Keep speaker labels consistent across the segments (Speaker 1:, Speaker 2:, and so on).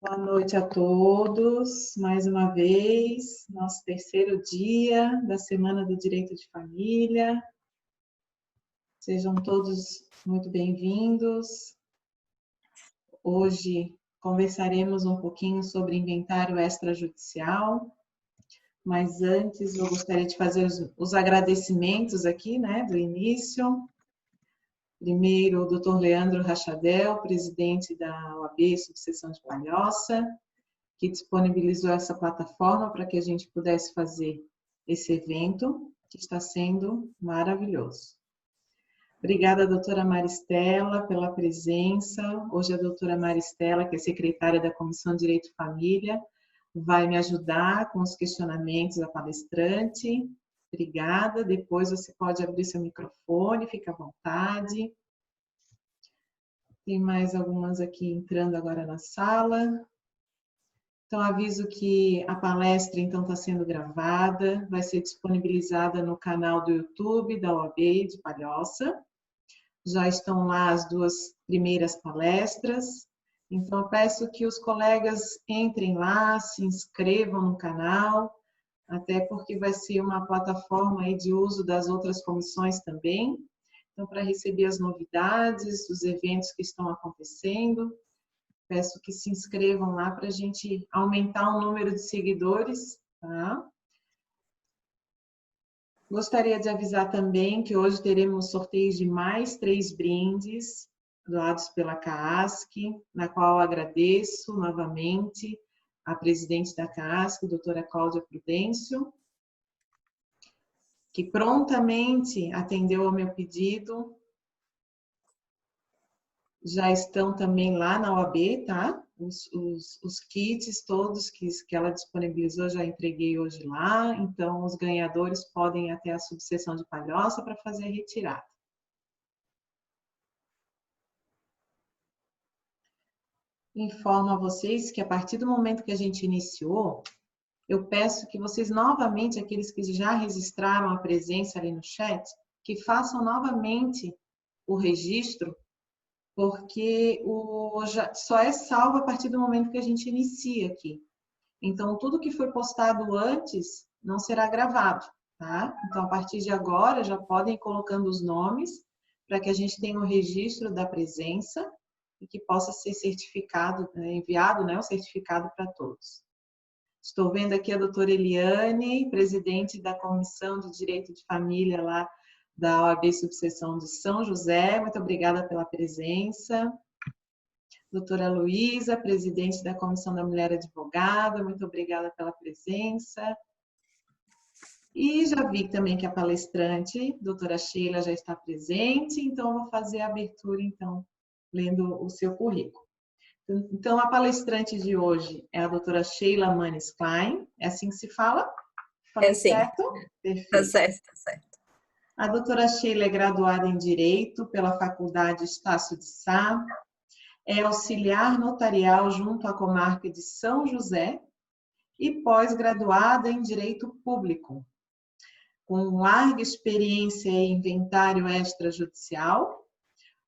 Speaker 1: Boa noite a todos, mais uma vez, nosso terceiro dia da Semana do Direito de Família. Sejam todos muito bem-vindos. Hoje conversaremos um pouquinho sobre inventário extrajudicial, mas antes eu gostaria de fazer os agradecimentos aqui, do início. Primeiro, o Dr. Leandro Rachadel, presidente da OAB Subseção de Palhoça, que disponibilizou essa plataforma para que a gente pudesse fazer esse evento, que está sendo maravilhoso. Obrigada, doutora Maristela, pela presença. Hoje a doutora Maristela, que é secretária da Comissão de Direito e Família, vai me ajudar com os questionamentos da palestrante. Obrigada. Depois você pode abrir seu microfone, fica à vontade. Tem mais algumas aqui entrando agora na sala. Então, aviso que a palestra, então, está sendo gravada, vai ser disponibilizada no canal do YouTube da OAB de Palhoça. Já estão lá as duas primeiras palestras. Então, eu peço que os colegas entrem lá, se inscrevam no canal, até porque vai ser uma plataforma aí de uso das outras comissões também. Então, para receber as novidades, os eventos que estão acontecendo, peço que se inscrevam lá para a gente aumentar o número de seguidores, tá? Gostaria de avisar também que hoje teremos sorteios de mais 3 brindes doados pela CAASC, na qual eu agradeço novamente a presidente da CAASC, a doutora Cláudia Prudêncio, que prontamente atendeu ao meu pedido. Já estão também lá na OAB, tá? Os kits todos que ela disponibilizou, já entreguei hoje lá. Então, os ganhadores podem ir até a subseção de Palhoça para fazer a retirada. Informo a vocês que a partir do momento que a gente iniciou, eu peço que vocês novamente, aqueles que já registraram a presença ali no chat, que façam novamente o registro, porque só é salvo a partir do momento que a gente inicia aqui. Então, tudo que foi postado antes não será gravado, tá? Então, a partir de agora, já podem ir colocando os nomes para que a gente tenha o registro da presença e que possa ser certificado, enviado, o certificado para todos. Estou vendo aqui a doutora Eliane, presidente da Comissão de Direito de Família lá da OAB Subseção de São José. Muito obrigada pela presença. Doutora Luísa, presidente da Comissão da Mulher Advogada, muito obrigada pela presença. E já vi também que a palestrante, doutora Sheila, já está presente, então eu vou fazer a abertura, então, lendo o seu currículo. Então, a palestrante de hoje é a doutora Sheila Manes Klein, é assim que se fala? Falei certo? Perfeito.
Speaker 2: Tá certo, tá certo.
Speaker 1: A doutora Sheila é graduada em Direito pela Faculdade Estácio de Sá, é auxiliar notarial junto à comarca de São José e pós-graduada em Direito Público, com larga experiência em inventário extrajudicial,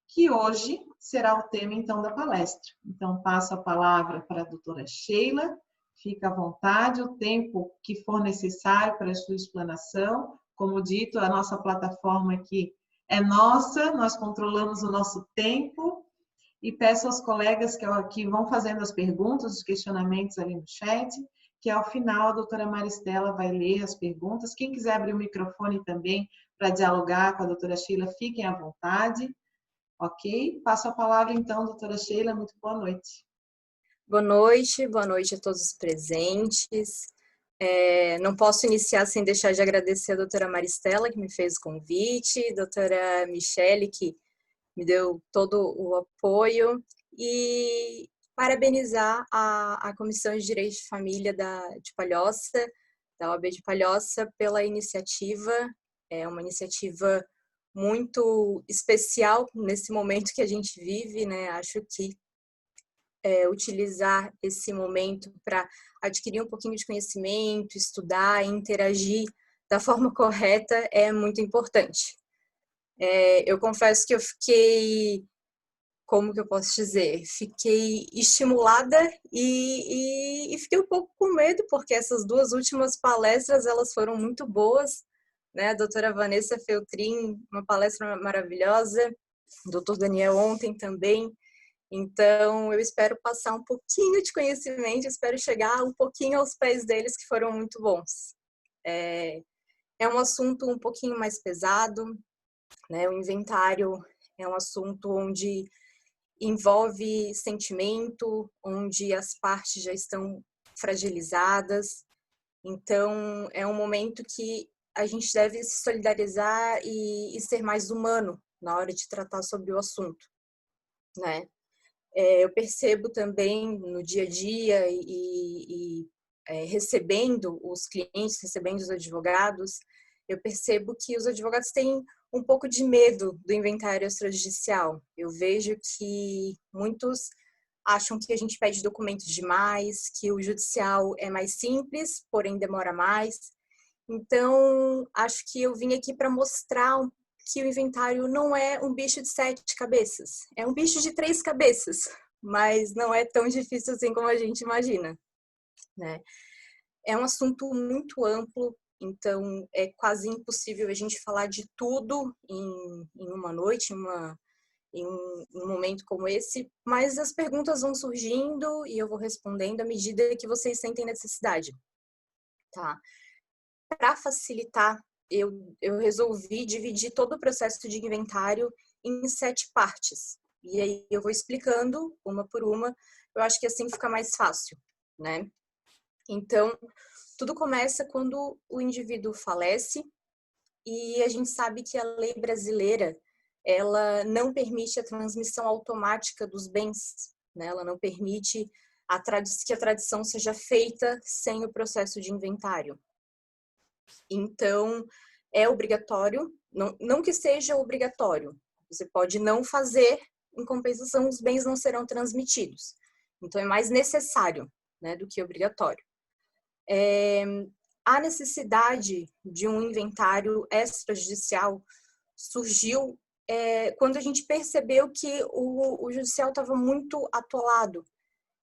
Speaker 1: que hoje será o tema, então, da palestra. Então, passo a palavra para a doutora Sheila, fica à vontade, o tempo que for necessário para a sua explanação. Como dito, a nossa plataforma aqui é nossa, nós controlamos o nosso tempo, e peço aos colegas que vão fazendo as perguntas, os questionamentos ali no chat, que ao final a doutora Maristela vai ler as perguntas. Quem quiser abrir o microfone também para dialogar com a doutora Sheila, fiquem à vontade. Ok? Passo a palavra então, doutora Sheila, muito boa noite.
Speaker 2: Boa noite a todos os presentes. Não posso iniciar sem deixar de agradecer a doutora Maristela, que me fez o convite, doutora Michele, que me deu todo o apoio, e parabenizar a Comissão de Direito de Família de Palhoça, da OAB de Palhoça, pela iniciativa. É uma iniciativa muito especial nesse momento que a gente vive, né? Acho que utilizar esse momento para adquirir um pouquinho de conhecimento, estudar, interagir da forma correta é muito importante. Eu confesso que eu fiquei como que eu posso dizer? Fiquei estimulada e fiquei um pouco com medo, porque essas duas últimas palestras, elas foram muito boas, né? A doutora Vanessa Feltrin, uma palestra maravilhosa, o doutor Daniel ontem também. Então, eu espero passar um pouquinho de conhecimento, espero chegar um pouquinho aos pés deles, que foram muito bons. É um assunto um pouquinho mais pesado, né? O inventário é um assunto onde envolve sentimento, onde as partes já estão fragilizadas. Então, é um momento que a gente deve se solidarizar e ser mais humano na hora de tratar sobre o assunto, né? Eu percebo também no dia a dia recebendo os clientes, recebendo os advogados, eu percebo que os advogados têm um pouco de medo do inventário extrajudicial. Eu vejo que muitos acham que a gente pede documentos demais, que o judicial é mais simples, porém demora mais. Então, acho que eu vim aqui para mostrar que o inventário não é um bicho de 7 cabeças, é um bicho de 3 cabeças, mas não é tão difícil assim como a gente imagina, né? É um assunto muito amplo, então é quase impossível a gente falar de tudo em uma noite, em um momento como esse, mas as perguntas vão surgindo e eu vou respondendo à medida que vocês sentem necessidade, tá? Para facilitar, eu resolvi dividir todo o processo de inventário em 7 partes. E aí eu vou explicando uma por uma. Eu acho que assim fica mais fácil, né? Então, tudo começa quando o indivíduo falece e a gente sabe que a lei brasileira, ela não permite a transmissão automática dos bens, né? Ela não permite que a tradição seja feita sem o processo de inventário. Então, é obrigatório, não que seja obrigatório, você pode não fazer, em compensação, os bens não serão transmitidos. Então, é mais necessário, né, do que obrigatório. A necessidade de um inventário extrajudicial surgiu quando a gente percebeu que o judicial estava muito atolado.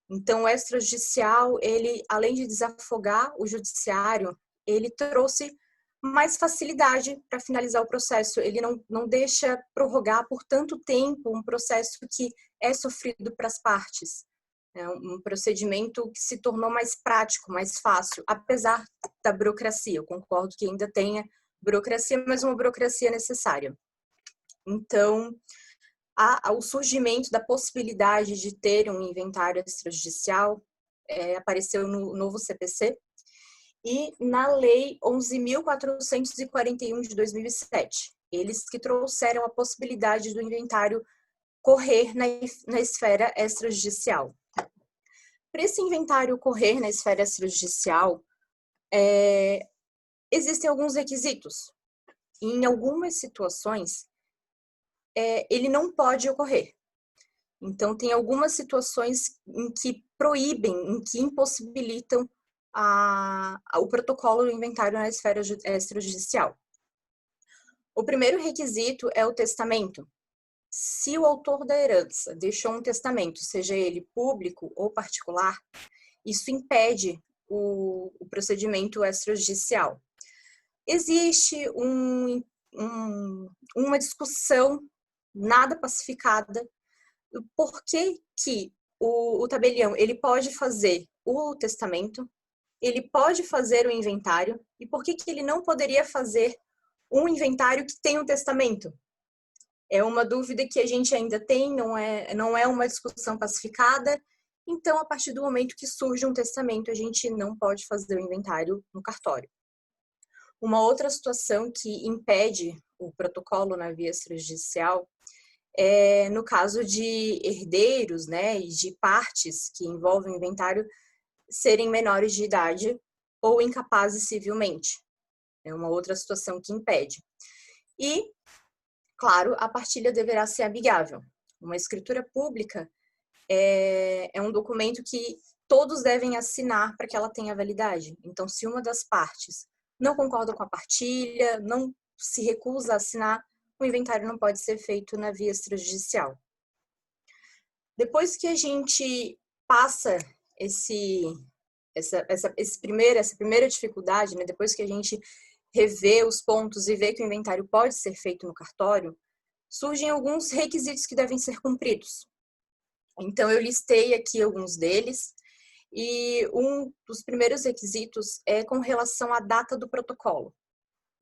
Speaker 2: Então, o extrajudicial, ele, além de desafogar o judiciário, ele trouxe mais facilidade para finalizar o processo. Ele não deixa prorrogar por tanto tempo um processo que é sofrido para as partes. É um procedimento que se tornou mais prático, mais fácil, apesar da burocracia. Eu concordo que ainda tenha burocracia, mas uma burocracia necessária. Então, o surgimento da possibilidade de ter um inventário extrajudicial apareceu no novo CPC e na Lei 11.441 de 2007. Eles que trouxeram a possibilidade do inventário correr na esfera extrajudicial. Para esse inventário correr na esfera extrajudicial, existem alguns requisitos. E em algumas situações, ele não pode ocorrer. Então, tem algumas situações em que proíbem, em que impossibilitam o protocolo do inventário na esfera extrajudicial. O primeiro requisito é o testamento. Se o autor da herança deixou um testamento, seja ele público ou particular, isso impede o procedimento extrajudicial. Existe uma discussão nada pacificada por que o tabelião ele pode fazer o testamento, ele pode fazer o inventário, e por que ele não poderia fazer um inventário que tem um testamento? É uma dúvida que a gente ainda tem, não é uma discussão pacificada. Então, a partir do momento que surge um testamento, a gente não pode fazer o inventário no cartório. Uma outra situação que impede o protocolo na via extrajudicial é no caso de herdeiros, né, e de partes que envolvem o inventário serem menores de idade ou incapazes civilmente. É uma outra situação que impede. E, claro, a partilha deverá ser amigável. Uma escritura pública é um documento que todos devem assinar para que ela tenha validade. Então, se uma das partes não concorda com a partilha, não se recusa a assinar, o inventário não pode ser feito na via extrajudicial. Depois que a gente passa essa primeira dificuldade, né? Depois que a gente revê os pontos e vê que o inventário pode ser feito no cartório, surgem alguns requisitos que devem ser cumpridos. Então, eu listei aqui alguns deles, e um dos primeiros requisitos é com relação à data do protocolo.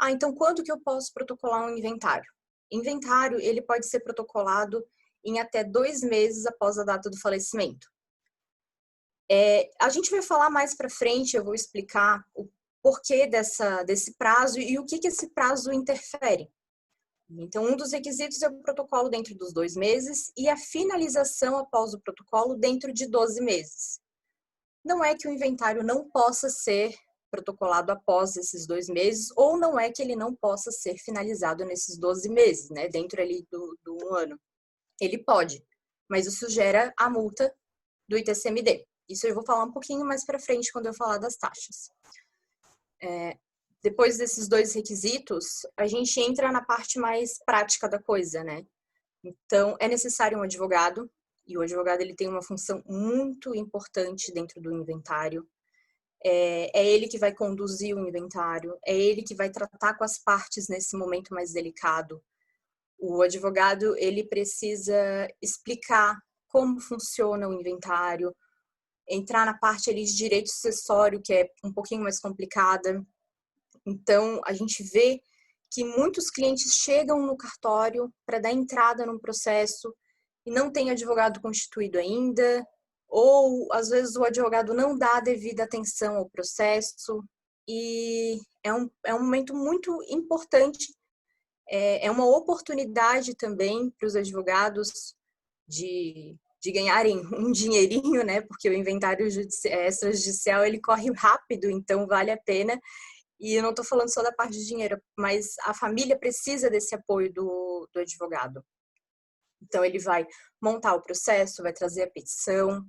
Speaker 2: Então, quando que eu posso protocolar um inventário? Inventário, ele pode ser protocolado em até 2 meses após a data do falecimento. A gente vai falar mais para frente, eu vou explicar o porquê desse prazo e o que esse prazo interfere. Então, um dos requisitos é o protocolo dentro dos 2 meses e a finalização após o protocolo dentro de 12 meses. Não é que o inventário não possa ser protocolado após esses 2 meses, ou não é que ele não possa ser finalizado nesses 12 meses, né, dentro ali do 1 ano. Ele pode, mas isso gera a multa do ITCMD. Isso eu vou falar um pouquinho mais para frente quando eu falar das taxas. Depois desses 2 requisitos, a gente entra na parte mais prática da coisa, né? Então, é necessário um advogado, e o advogado ele tem uma função muito importante dentro do inventário. É ele que vai conduzir o inventário, é ele que vai tratar com as partes nesse momento mais delicado. O advogado, ele precisa explicar como funciona o inventário, entrar na parte ali de direito sucessório, que é um pouquinho mais complicada. Então, a gente vê que muitos clientes chegam no cartório para dar entrada num processo e não tem advogado constituído ainda, ou às vezes o advogado não dá a devida atenção ao processo, e é um momento muito importante, é uma oportunidade também para os advogados de ganharem um dinheirinho, né? Porque o inventário extrajudicial ele corre rápido, então vale a pena. E eu não estou falando só da parte de dinheiro, mas a família precisa desse apoio do advogado. Então, ele vai montar o processo, vai trazer a petição,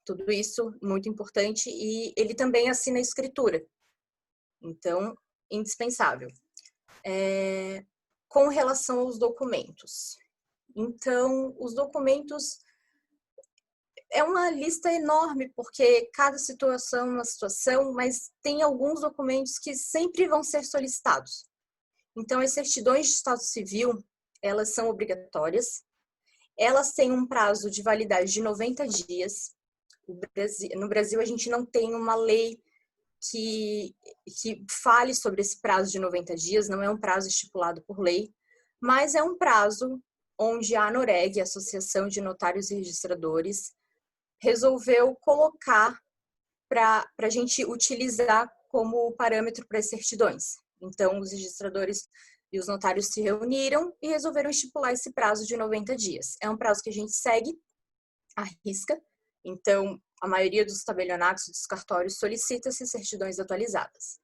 Speaker 2: tudo isso muito importante. E ele também assina a escritura. Então, indispensável. Com relação aos documentos. Então, os documentos é uma lista enorme, porque cada situação é uma situação, mas tem alguns documentos que sempre vão ser solicitados. Então, as certidões de estado civil, elas são obrigatórias. Elas têm um prazo de validade de 90 dias. No Brasil, a gente não tem uma lei que fale sobre esse prazo de 90 dias, não é um prazo estipulado por lei, mas é um prazo onde a ANOREG, a Associação de Notários e Registradores, resolveu colocar para a gente utilizar como parâmetro para as certidões. Então, os registradores e os notários se reuniram e resolveram estipular esse prazo de 90 dias. É um prazo que a gente segue à risca. Então, a maioria dos tabelionatos dos cartórios solicita-se certidões atualizadas.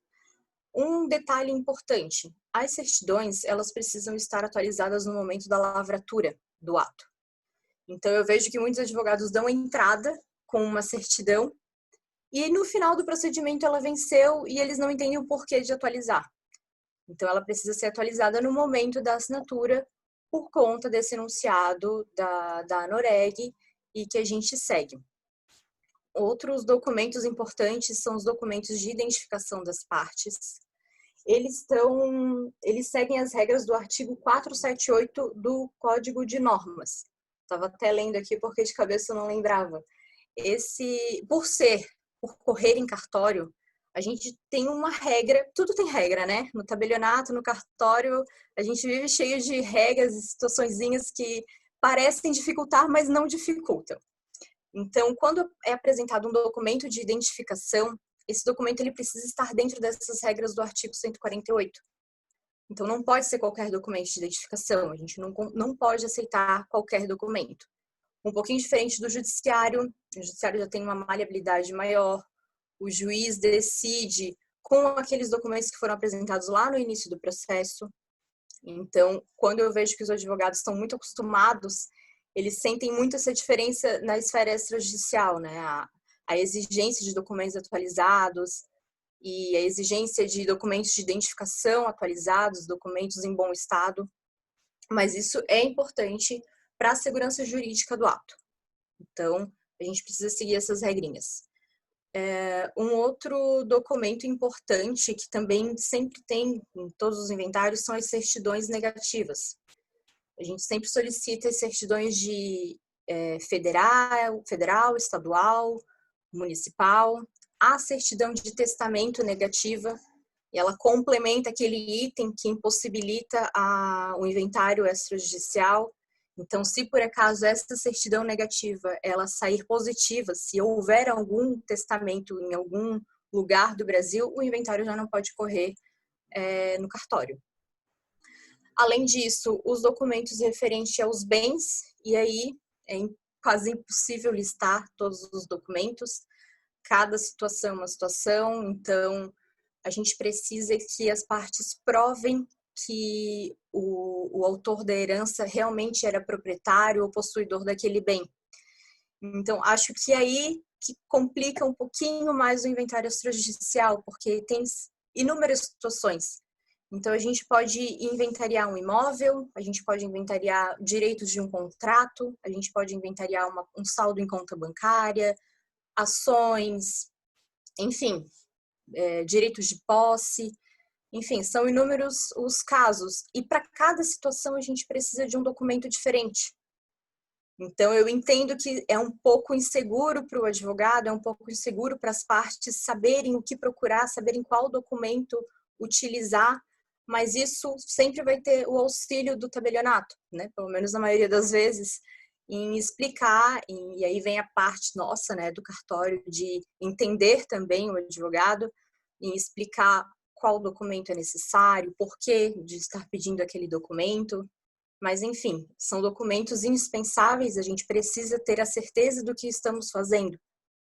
Speaker 2: Um detalhe importante, as certidões, elas precisam estar atualizadas no momento da lavratura do ato. Então, eu vejo que muitos advogados dão entrada com uma certidão e no final do procedimento ela venceu e eles não entendem o porquê de atualizar. Então, ela precisa ser atualizada no momento da assinatura por conta desse enunciado da ANOREG e que a gente segue. Outros documentos importantes são os documentos de identificação das partes. Eles seguem as regras do artigo 478 do Código de Normas. Estava até lendo aqui porque de cabeça eu não lembrava. Por correr em cartório, a gente tem uma regra, tudo tem regra, né? No tabelionato, no cartório, a gente vive cheio de regras e situaçõezinhas que parecem dificultar, mas não dificultam. Então, quando é apresentado um documento de identificação, esse documento ele precisa estar dentro dessas regras do artigo 148. Então, não pode ser qualquer documento de identificação, a gente não pode aceitar qualquer documento. Um pouquinho diferente do judiciário, o judiciário já tem uma maleabilidade maior, o juiz decide com aqueles documentos que foram apresentados lá no início do processo. Então, quando eu vejo que os advogados estão muito acostumados, eles sentem muito essa diferença na esfera extrajudicial, né? A exigência de documentos atualizados e a exigência de documentos de identificação atualizados, documentos em bom estado. Mas isso é importante para a segurança jurídica do ato. Então, a gente precisa seguir essas regrinhas. Um outro documento importante que também sempre tem em todos os inventários são as certidões negativas. A gente sempre solicita as certidões de federal, estadual, municipal, a certidão de testamento negativa, e ela complementa aquele item que impossibilita o inventário extrajudicial. Então, se por acaso essa certidão negativa ela sair positiva, se houver algum testamento em algum lugar do Brasil, o inventário já não pode correr no cartório. Além disso, os documentos referentes aos bens, e aí é quase impossível listar todos os documentos, cada situação é uma situação, então a gente precisa que as partes provem que o autor da herança realmente era proprietário ou possuidor daquele bem. Então, acho que aí que complica um pouquinho mais o inventário extrajudicial, porque tem inúmeras situações. Então, a gente pode inventariar um imóvel, a gente pode inventariar direitos de um contrato, a gente pode inventariar um saldo em conta bancária, ações, enfim, direitos de posse, enfim, são inúmeros os casos. E para cada situação a gente precisa de um documento diferente. Então, eu entendo que é um pouco inseguro para o advogado, é um pouco inseguro para as partes saberem o que procurar, saberem qual documento utilizar, mas isso sempre vai ter o auxílio do tabelionato, né? Pelo menos na maioria das vezes, em explicar, e aí vem a parte nossa, né, do cartório, de entender também o advogado, em explicar qual documento é necessário, por que de estar pedindo aquele documento. Mas, enfim, são documentos indispensáveis, a gente precisa ter a certeza do que estamos fazendo.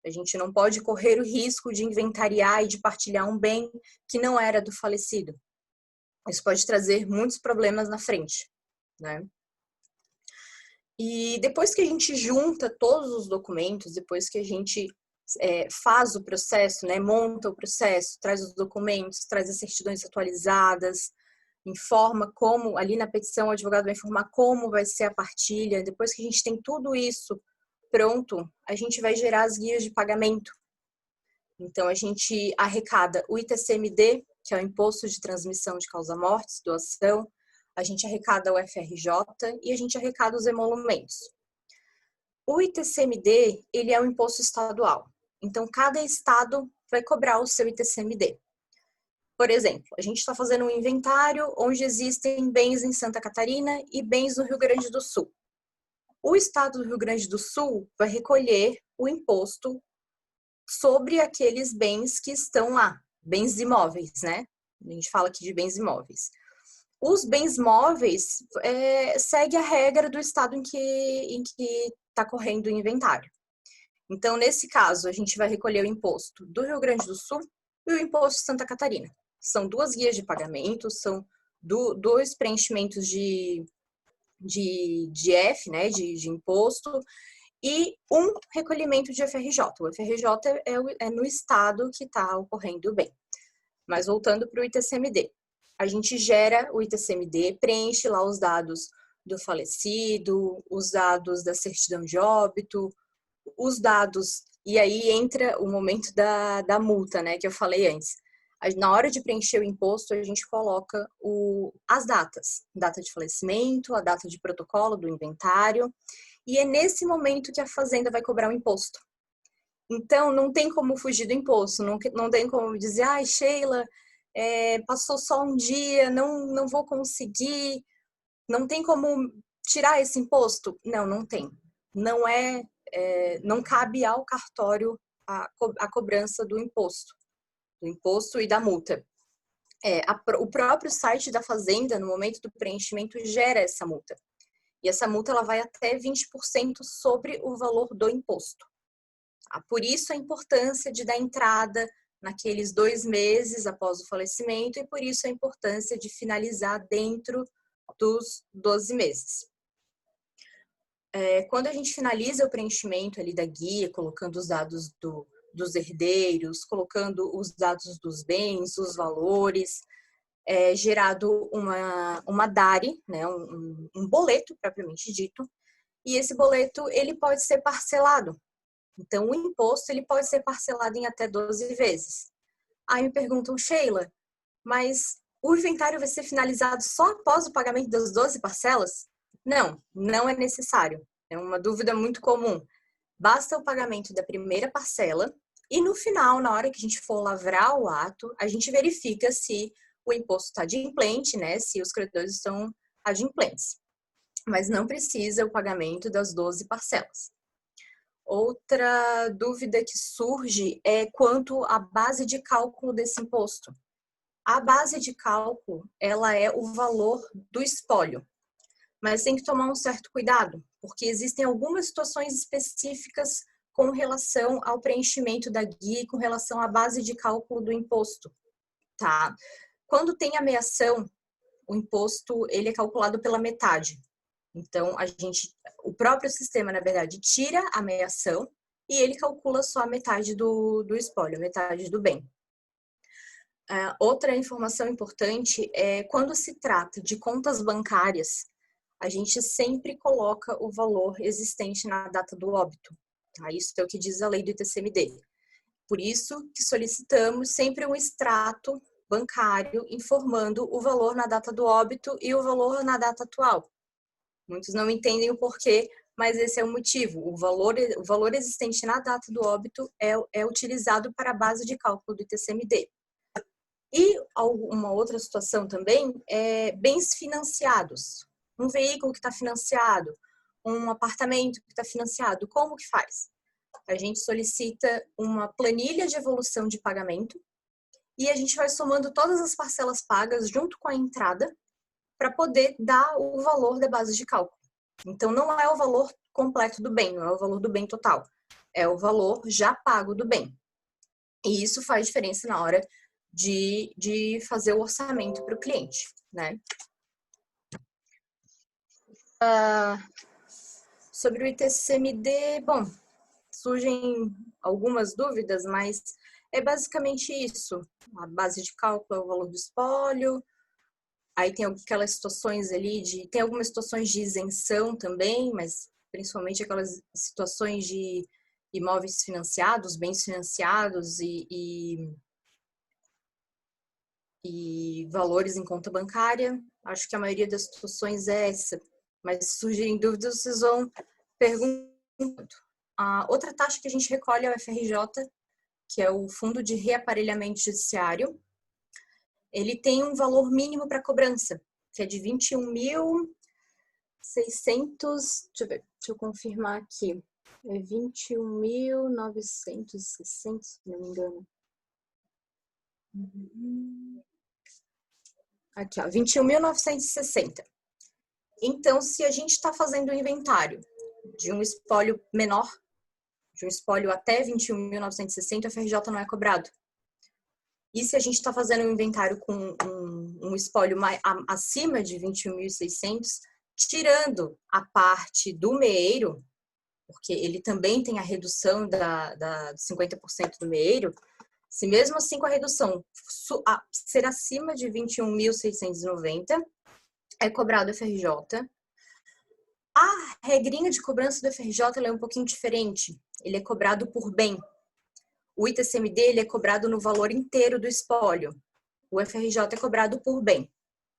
Speaker 2: A gente não pode correr o risco de inventariar e de partilhar um bem que não era do falecido. Isso pode trazer muitos problemas na frente, né? E depois que a gente junta todos os documentos, depois que a gente faz o processo, né, monta o processo, traz os documentos, traz as certidões atualizadas, informa como, ali na petição o advogado vai informar como vai ser a partilha. Depois que a gente tem tudo isso pronto, a gente vai gerar as guias de pagamento. Então, a gente arrecada o ITCMD, que é o Imposto de Transmissão de Causa-Mortes, doação, a gente arrecada o FRJ e a gente arrecada os emolumentos. O ITCMD, ele é um imposto estadual. Então, cada estado vai cobrar o seu ITCMD. Por exemplo, a gente está fazendo um inventário onde existem bens em Santa Catarina e bens no Rio Grande do Sul. O estado do Rio Grande do Sul vai recolher o imposto sobre aqueles bens que estão lá, bens imóveis, né? A gente fala aqui de bens imóveis. Os bens móveis segue a regra do estado em que está correndo o inventário. Então, nesse caso, a gente vai recolher o imposto do Rio Grande do Sul e o imposto de Santa Catarina. São duas guias de pagamento, são dois preenchimentos de F, né, de imposto, e um recolhimento de FRJ. O FRJ é no estado que está ocorrendo o bem. Mas voltando para o ITCMD. A gente gera o ITCMD, preenche lá os dados do falecido, os dados da certidão de óbito, os dados, e aí entra o momento da multa, né, que eu falei antes. Na hora de preencher o imposto, a gente coloca as datas, data de falecimento, a data de protocolo do inventário, e é nesse momento que a fazenda vai cobrar o imposto. Então, não tem como fugir do imposto, não tem como dizer, ai, Sheila, passou só um dia, não vou conseguir, não tem como tirar esse imposto? Não tem. Não cabe ao cartório a cobrança do imposto e da multa. O próprio site da fazenda, no momento do preenchimento, gera essa multa. E essa multa ela vai até 20% sobre o valor do imposto. Por isso a importância de dar entrada naqueles 2 meses após o falecimento e por isso a importância de finalizar dentro dos 12 meses. Quando a gente finaliza o preenchimento ali da guia, colocando os dados dos herdeiros, colocando os dados dos bens, os valores, é gerado uma DARE, né, um boleto propriamente dito, e esse boleto ele pode ser parcelado. Então, o imposto ele pode ser parcelado em até 12 vezes. Aí me perguntam, Sheila, mas o inventário vai ser finalizado só após o pagamento das 12 parcelas? Não, não é necessário. É uma dúvida muito comum. Basta o pagamento da primeira parcela e no final, na hora que a gente for lavrar o ato, a gente verifica se o imposto está adimplente, né? Se os credores estão adimplentes. Mas não precisa o pagamento das 12 parcelas. Outra dúvida que surge é quanto à base de cálculo desse imposto. A base de cálculo, ela é o valor do espólio, mas tem que tomar um certo cuidado, porque existem algumas situações específicas com relação ao preenchimento da guia e com relação à base de cálculo do imposto, tá? Quando tem ameação, o imposto ele é calculado pela metade. Então, o próprio sistema, na verdade, tira a ameação e ele calcula só a metade do espólio, a metade do bem. Outra informação importante é quando se trata de contas bancárias, a gente sempre coloca o valor existente na data do óbito. Tá? Isso é o que diz a lei do ITCMD. Por isso que solicitamos sempre um extrato bancário informando o valor na data do óbito e o valor na data atual. Muitos não entendem o porquê, mas esse é o motivo. O valor existente na data do óbito é utilizado para a base de cálculo do ITCMD. E uma outra situação também é bens financiados. Um veículo que está financiado, um apartamento que está financiado, como que faz? A gente solicita uma planilha de evolução de pagamento e a gente vai somando todas as parcelas pagas junto com a entrada para poder dar o valor da base de cálculo. Então, não é o valor completo do bem, não é o valor do bem total, é o valor já pago do bem. E isso faz diferença na hora de fazer o orçamento para o cliente, né? Sobre o ITCMD, bom, surgem algumas dúvidas, mas é basicamente isso. A base de cálculo é o valor do espólio, aí tem aquelas situações ali tem algumas situações de isenção também, mas principalmente aquelas situações de imóveis financiados, bens financiados e valores em conta bancária. Acho que a maioria das situações é essa. Mas se surgirem dúvidas, vocês vão perguntando. A outra taxa que a gente recolhe é o FRJ, que é o Fundo de Reaparelhamento Judiciário. Ele tem um valor mínimo para cobrança, que é de 21.600, deixa eu confirmar aqui, é 21.960, se não me engano. Aqui, ó, 21.960. Então, se a gente está fazendo um inventário de um espólio menor, de um espólio até 21.960, o FRJ não é cobrado. E se a gente está fazendo um inventário com um espólio acima de 21.600, tirando a parte do meeiro, porque ele também tem a redução de 50% do meeiro, se mesmo assim com a redução ser acima de 21.690, é cobrado o FRJ. A regrinha de cobrança do FRJ é um pouquinho diferente. Ele é cobrado por bem. O ITCMD ele é cobrado no valor inteiro do espólio. O FRJ é cobrado por bem.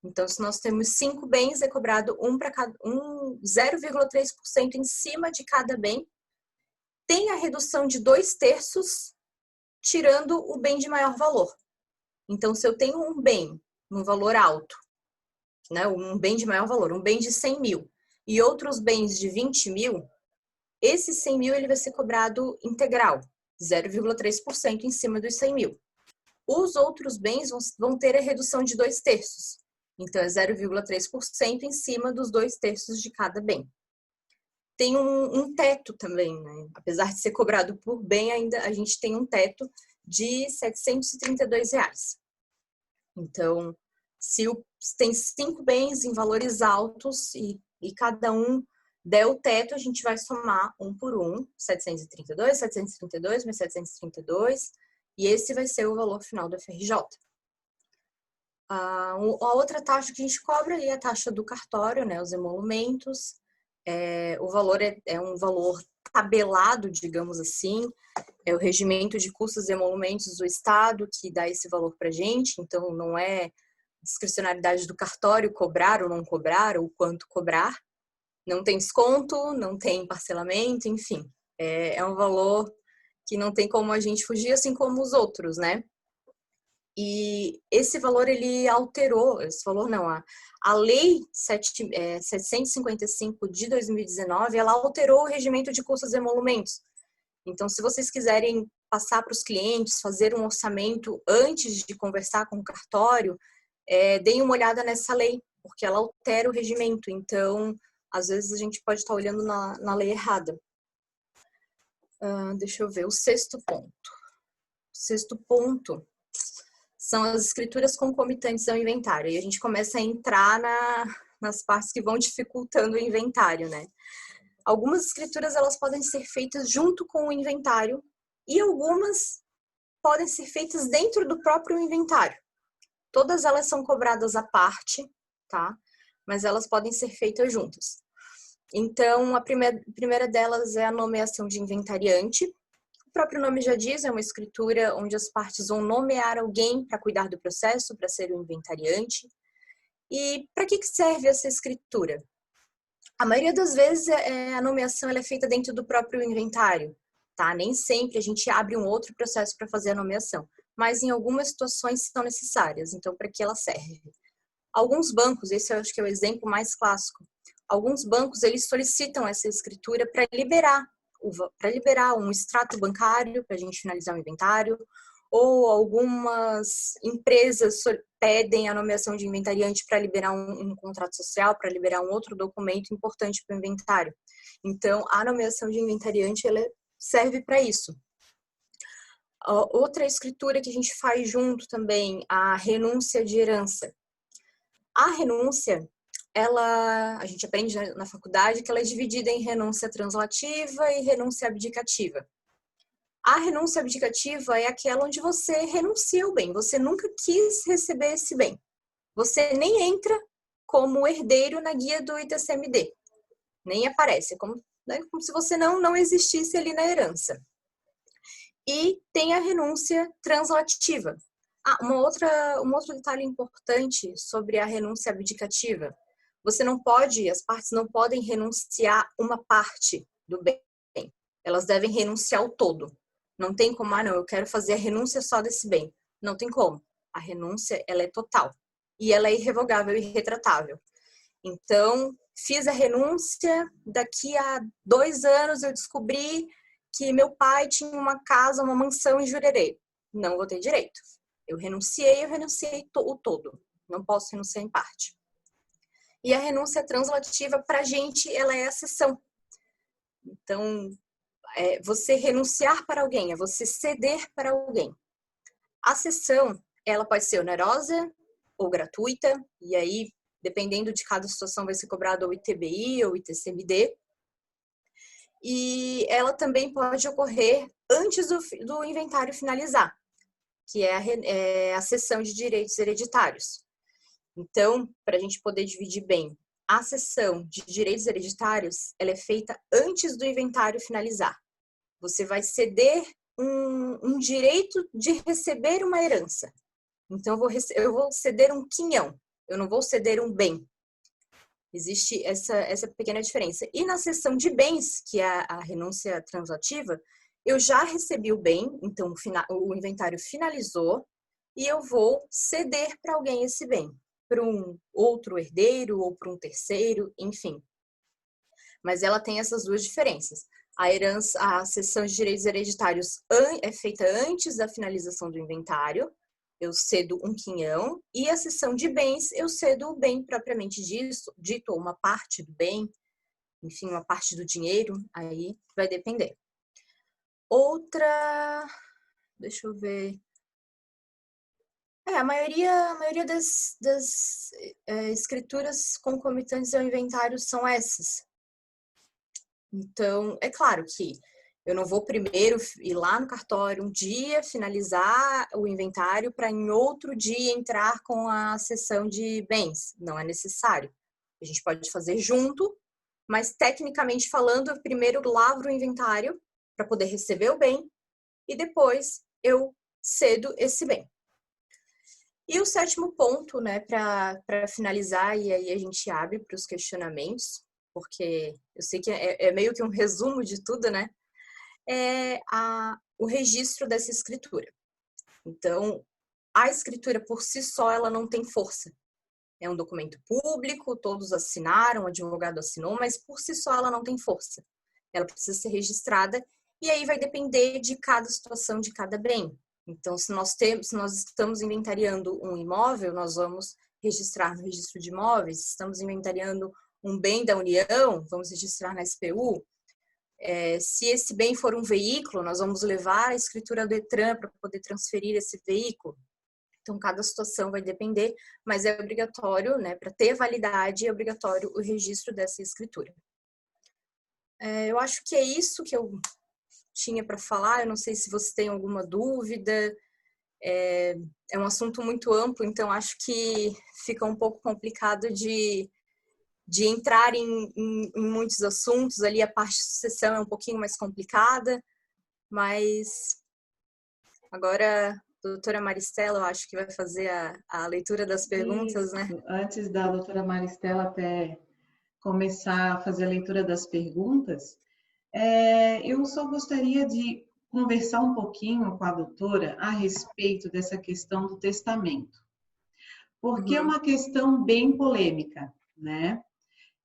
Speaker 2: Então, se nós temos 5 bens, é cobrado 0,3% em cima de cada bem. Tem a redução de 2/3, tirando o bem de maior valor. Então, se eu tenho um bem no valor alto, né, um bem de maior valor, um bem de 100 mil, e outros bens de 20 mil, esse 100 mil ele vai ser cobrado integral, 0,3% em cima dos 100 mil. Os outros bens vão ter a redução de 2/3. Então, é 0,3% em cima dos 2/3 de cada bem. Tem um teto também, né? Apesar de ser cobrado por bem, ainda a gente tem um teto de R$ 732. Então, se tem 5 bens em valores altos e cada um der o teto, a gente vai somar um por um, 732, 732 mais 732, e esse vai ser o valor final do FRJ. A outra taxa que a gente cobra é a taxa do cartório, né, os emolumentos. o valor é um valor tabelado, digamos assim, é o regimento de custos e emolumentos do Estado que dá esse valor para a gente, então não é discricionalidade do cartório cobrar ou não cobrar, ou quanto cobrar, não tem desconto, não tem parcelamento, enfim, é um valor que não tem como a gente fugir, assim como os outros, né? E esse valor, ele alterou, esse valor não, a Lei 755 de 2019, ela alterou o regimento de custos e emolumentos. Então, se vocês quiserem passar para os clientes, fazer um orçamento antes de conversar com o cartório, deem uma olhada nessa lei, porque ela altera o regimento. Então, às vezes a gente pode estar olhando na lei errada. Deixa eu ver, o sexto ponto. O sexto ponto são as escrituras concomitantes ao inventário. E a gente começa a entrar nas partes que vão dificultando o inventário, né? Algumas escrituras, elas podem ser feitas junto com o inventário e algumas podem ser feitas dentro do próprio inventário. Todas elas são cobradas à parte, tá? Mas elas podem ser feitas juntas. Então, a primeira delas é a nomeação de inventariante. O próprio nome já diz, é uma escritura onde as partes vão nomear alguém para cuidar do processo, para ser o inventariante. E para que serve essa escritura? A maioria das vezes a nomeação ela é feita dentro do próprio inventário, tá? Nem sempre a gente abre um outro processo para fazer a nomeação, mas em algumas situações são necessárias, então para que ela serve? Alguns bancos, esse eu acho que é o exemplo mais clássico, alguns bancos eles solicitam essa escritura para liberar um extrato bancário para a gente finalizar o inventário, ou algumas empresas pedem a nomeação de inventariante para liberar um contrato social, para liberar um outro documento importante para o inventário. Então, a nomeação de inventariante ela serve para isso. Outra escritura que a gente faz junto também, a renúncia de herança. A renúncia, a gente aprende na faculdade que ela é dividida em renúncia translativa e renúncia abdicativa. A renúncia abdicativa é aquela onde você renuncia ao bem, você nunca quis receber esse bem. Você nem entra como herdeiro na guia do ITCMD, nem aparece, como se você não existisse ali na herança. E tem a renúncia translativa. Um outro detalhe importante sobre a renúncia abdicativa. As partes não podem renunciar uma parte do bem. Elas devem renunciar ao todo. Não tem como, não, eu quero fazer a renúncia só desse bem. Não tem como. A renúncia, ela é total. E ela é irrevogável e irretratável. Então, fiz a renúncia, daqui a 2 anos eu descobri que meu pai tinha uma casa, uma mansão em Jurerê. Não vou ter direito. Eu renunciei o todo. Não posso renunciar em parte. E a renúncia translativa, para a gente, ela é a cessão. Então, você renunciar para alguém, é você ceder para alguém. A cessão, ela pode ser onerosa ou gratuita, e aí, dependendo de cada situação, vai ser cobrado ou ITBI ou ITCMD. E ela também pode ocorrer antes do inventário finalizar, que é a cessão de direitos hereditários. Então, para a gente poder dividir bem, a cessão de direitos hereditários, ela é feita antes do inventário finalizar. Você vai ceder um direito de receber uma herança. Então, eu vou ceder um quinhão, eu não vou ceder um bem. Existe essa pequena diferença. E na cessão de bens, que é a renúncia translativa, eu já recebi o bem, então o inventário finalizou, e eu vou ceder para alguém esse bem, para um outro herdeiro ou para um terceiro, enfim. Mas ela tem essas duas diferenças. A cessão de direitos hereditários é feita antes da finalização do inventário, eu cedo um quinhão, e a cessão de bens, eu cedo o bem propriamente dito, ou uma parte do bem, enfim, uma parte do dinheiro, aí vai depender. Outra, deixa eu ver. A maioria das escrituras concomitantes ao inventário são essas. Então, é claro que eu não vou primeiro ir lá no cartório um dia, finalizar o inventário para em outro dia entrar com a cessão de bens. Não é necessário. A gente pode fazer junto, mas tecnicamente falando, eu primeiro lavro o inventário para poder receber o bem e depois eu cedo esse bem. E o sétimo ponto, né, para finalizar, e aí a gente abre para os questionamentos, porque eu sei que é meio que um resumo de tudo, né, o registro dessa escritura. Então, a escritura por si só, ela não tem força. É um documento público, todos assinaram, o advogado assinou, mas por si só ela não tem força. Ela precisa ser registrada e aí vai depender de cada situação, de cada bem. Então, se nós estamos inventariando um imóvel, nós vamos registrar no registro de imóveis. Se estamos inventariando um bem da União, vamos registrar na SPU. Se esse bem for um veículo, nós vamos levar a escritura do Detran para poder transferir esse veículo. Então, cada situação vai depender, mas é obrigatório, né, para ter validade, é obrigatório o registro dessa escritura. Eu acho que é isso que eu tinha para falar. Eu não sei se você tem alguma dúvida. É um assunto muito amplo, então acho que fica um pouco complicado de entrar em muitos assuntos. Ali a parte de sucessão é um pouquinho mais complicada, mas agora a doutora Maristela, eu acho que vai fazer a leitura das perguntas,
Speaker 1: Isso.
Speaker 2: né?
Speaker 1: Antes da doutora Maristela até começar a fazer a leitura das perguntas, eu só gostaria de conversar um pouquinho com a doutora a respeito dessa questão do testamento, porque é uma questão bem polêmica, né?
Speaker 2: Sim.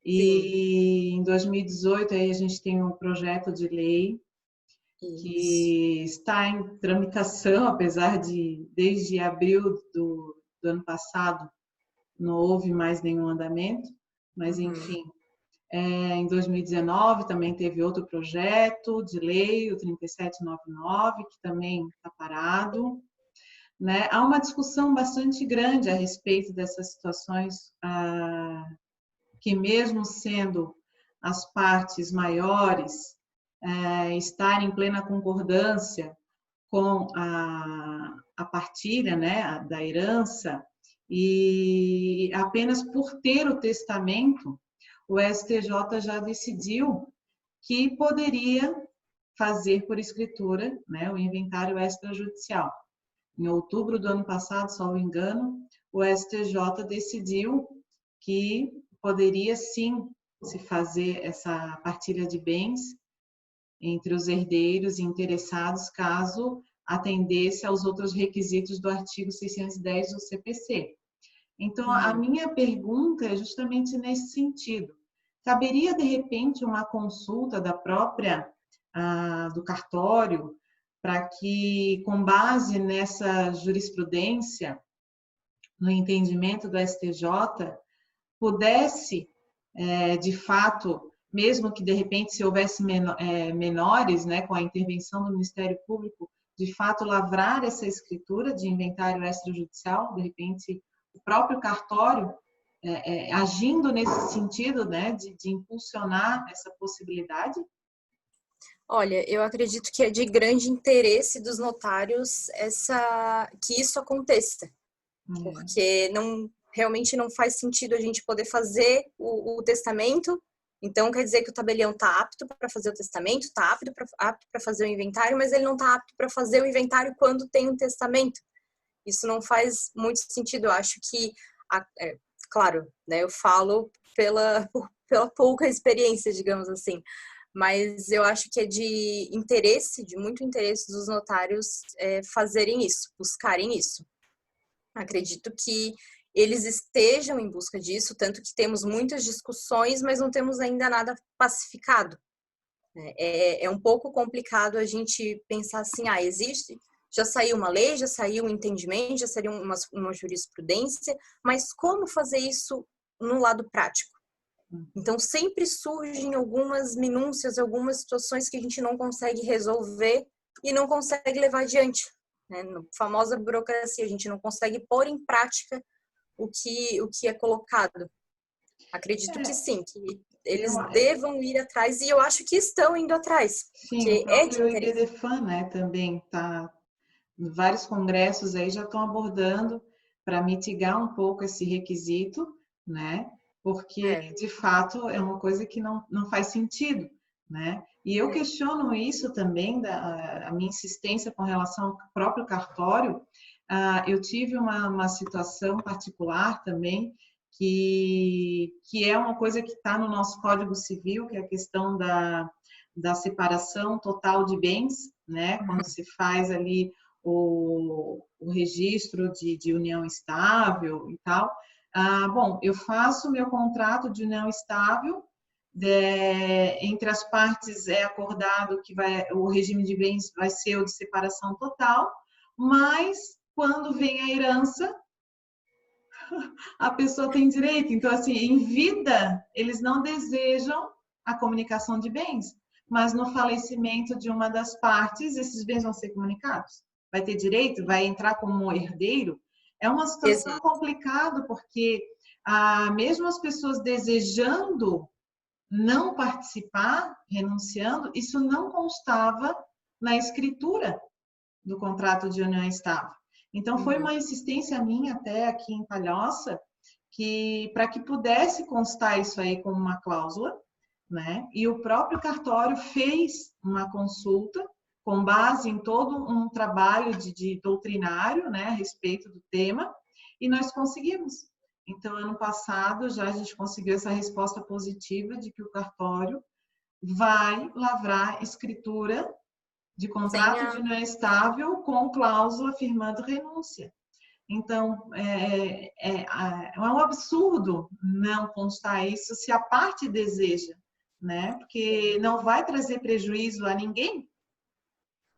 Speaker 1: E em 2018 aí a gente tem um projeto de lei que está em tramitação, apesar de desde abril do ano passado não houve mais nenhum andamento, mas enfim. Em 2019 também teve outro projeto de lei, o 3799, que também está parado. Né? Há uma discussão bastante grande a respeito dessas situações, que mesmo sendo as partes maiores estarem em plena concordância com a partilha, né, da herança, e apenas por ter o testamento, o STJ já decidiu que poderia fazer por escritura, né, o inventário extrajudicial. Em outubro do ano passado, salvo engano, o STJ decidiu que poderia sim se fazer essa partilha de bens entre os herdeiros e interessados, caso atendesse aos outros requisitos do artigo 610 do CPC. Então, a minha pergunta é justamente nesse sentido. Caberia, de repente, uma consulta da própria, do cartório, para que, com base nessa jurisprudência, no entendimento do STJ, pudesse, de fato, mesmo que de repente se houvesse menores, né, com a intervenção do Ministério Público, de fato lavrar essa escritura de inventário extrajudicial, de repente o próprio cartório agindo nesse sentido, né, de impulsionar essa possibilidade?
Speaker 2: Olha, eu acredito que é de grande interesse dos notários que isso aconteça, porque realmente não faz sentido a gente poder fazer o testamento. Então, quer dizer que o tabelião está apto para fazer o testamento, está apto para fazer o inventário, mas ele não está apto para fazer o inventário quando tem um testamento. Isso não faz muito sentido. Eu acho que, claro, né, eu falo pela pouca experiência, digamos assim, mas eu acho que é de muito interesse dos notários fazerem isso, buscarem isso. Acredito que eles estejam em busca disso, tanto que temos muitas discussões, mas não temos ainda nada pacificado. É um pouco complicado a gente pensar assim, existe, já saiu uma lei, já saiu um entendimento, já saiu uma jurisprudência, mas como fazer isso no lado prático? Então, sempre surgem algumas minúcias, algumas situações que a gente não consegue resolver e não consegue levar adiante. Né? Na famosa burocracia, a gente não consegue pôr em prática o que é colocado. Acredito que sim, que eles devam ir atrás, e eu acho que estão indo atrás.
Speaker 1: Sim, o
Speaker 2: Porque é de
Speaker 1: próprio
Speaker 2: interesse.
Speaker 1: IBDFAN, né, também está, vários congressos aí já estão abordando para mitigar um pouco esse requisito, né, porque de fato é uma coisa que não faz sentido, né? E eu questiono isso também, a minha insistência com relação ao próprio cartório. Eu tive uma situação particular também, que é uma coisa que está no nosso Código Civil, que é a questão da separação total de bens, né? Quando se faz ali o registro de união estável e tal. Bom, eu faço meu contrato de união estável, entre as partes é acordado que o regime de bens vai ser o de separação total, mas quando vem a herança, a pessoa tem direito. Então, assim, em vida, eles não desejam a comunicação de bens, mas no falecimento de uma das partes, esses bens vão ser comunicados. Vai ter direito? Vai entrar como herdeiro? É uma situação complicada, porque mesmo as pessoas desejando não participar, renunciando, isso não constava na escritura do contrato de união estável. Então, foi uma insistência minha até aqui em Palhoça, que para que pudesse constar isso aí como uma cláusula, né? E o próprio cartório fez uma consulta com base em todo um trabalho de doutrinário, né, a respeito do tema, e nós conseguimos. Então, ano passado, já a gente conseguiu essa resposta positiva de que o cartório vai lavrar escritura de contrato de união estável com cláusula firmando renúncia. Então, é um absurdo não constar isso se a parte deseja, né? Porque não vai trazer prejuízo a ninguém,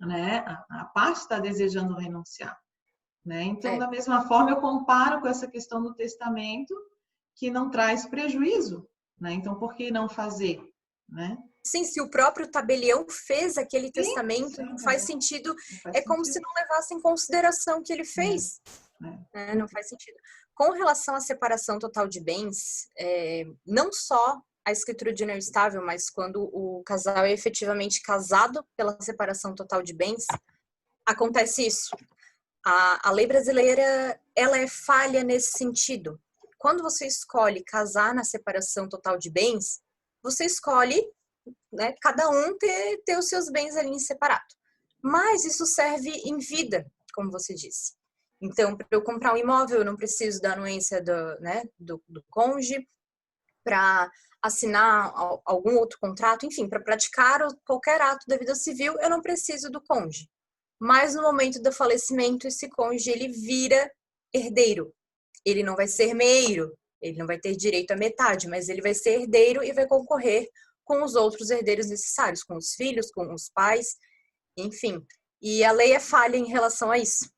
Speaker 1: né? A parte está desejando renunciar, né? Então, da mesma forma, eu comparo com essa questão do testamento, que não traz prejuízo, né? Então, por que não fazer, né?
Speaker 2: Sim, se o próprio tabelião fez aquele testamento, não faz sentido. É como se não levasse em consideração o que ele fez. Não faz sentido. Com relação à separação total de bens, não só a escritura de união estável, mas quando o casal é efetivamente casado pela separação total de bens, acontece isso. A lei brasileira, ela é falha nesse sentido. Quando você escolhe casar na separação total de bens, você escolhe, né, cada um ter os seus bens ali em separado. Mas isso serve em vida, como você disse. Então, para eu comprar um imóvel, eu não preciso da anuência do cônjuge. Para assinar algum outro contrato, enfim, para praticar qualquer ato da vida civil, eu não preciso do cônjuge. Mas no momento do falecimento, esse cônjuge, ele vira herdeiro. Ele não vai ser meio, ele não vai ter direito à metade, mas ele vai ser herdeiro e vai concorrer com os outros herdeiros necessários, com os filhos, com os pais, enfim. E a lei é falha em relação a isso.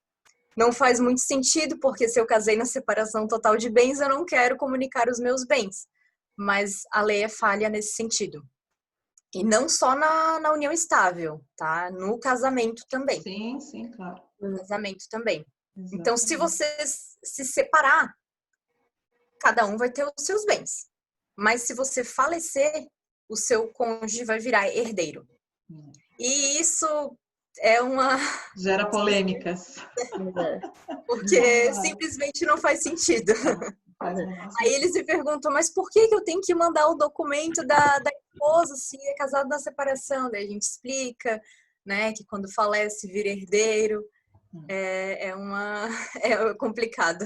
Speaker 2: Não faz muito sentido, porque se eu casei na separação total de bens, eu não quero comunicar os meus bens. Mas a lei é falha nesse sentido. E não só na união estável, tá? No casamento também.
Speaker 1: Sim, claro.
Speaker 2: No casamento também.
Speaker 1: Exatamente.
Speaker 2: Então, se você se separar, cada um vai ter os seus bens. Mas se você falecer, o seu cônjuge vai virar herdeiro. E isso é uma...
Speaker 1: Gera polêmicas.
Speaker 2: Porque simplesmente não faz sentido. Aí eles me perguntam, mas por que eu tenho que mandar o documento da esposa se é casado na separação? Daí a gente explica, né, que quando falece vira herdeiro. É complicado.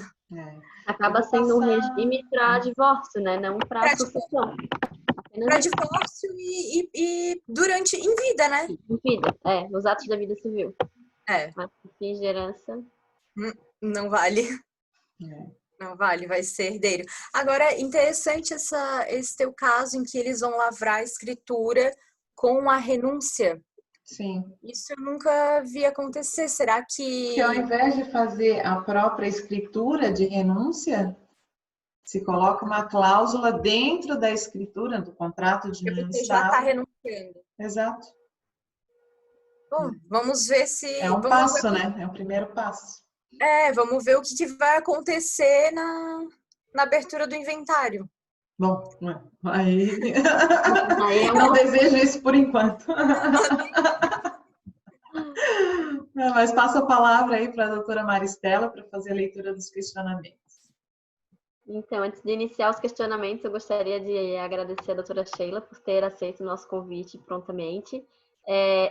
Speaker 3: Acaba sendo um regime para divórcio, né? Não para sucessão.
Speaker 2: Para divórcio e durante, em vida, né?
Speaker 3: Em vida, nos atos da vida civil. Mas fim de herança...
Speaker 2: Não vale. Não vale, vai ser herdeiro. Agora, interessante esse teu caso em que eles vão lavrar a escritura com a renúncia.
Speaker 1: Sim.
Speaker 2: Isso eu nunca vi acontecer. Será que
Speaker 1: ao invés de fazer a própria escritura de renúncia, se coloca uma cláusula dentro da escritura, do contrato de união estável.
Speaker 2: Você já está renunciando.
Speaker 1: Exato.
Speaker 2: Bom, vamos ver se...
Speaker 1: É um passo, né? É o primeiro passo.
Speaker 2: Vamos ver o que vai acontecer na abertura do inventário.
Speaker 1: Bom, aí não desejo isso por enquanto. Mas passo a palavra aí para a doutora Maristela para fazer a leitura dos questionamentos.
Speaker 3: Então, antes de iniciar os questionamentos, eu gostaria de agradecer a doutora Sheila por ter aceito o nosso convite prontamente.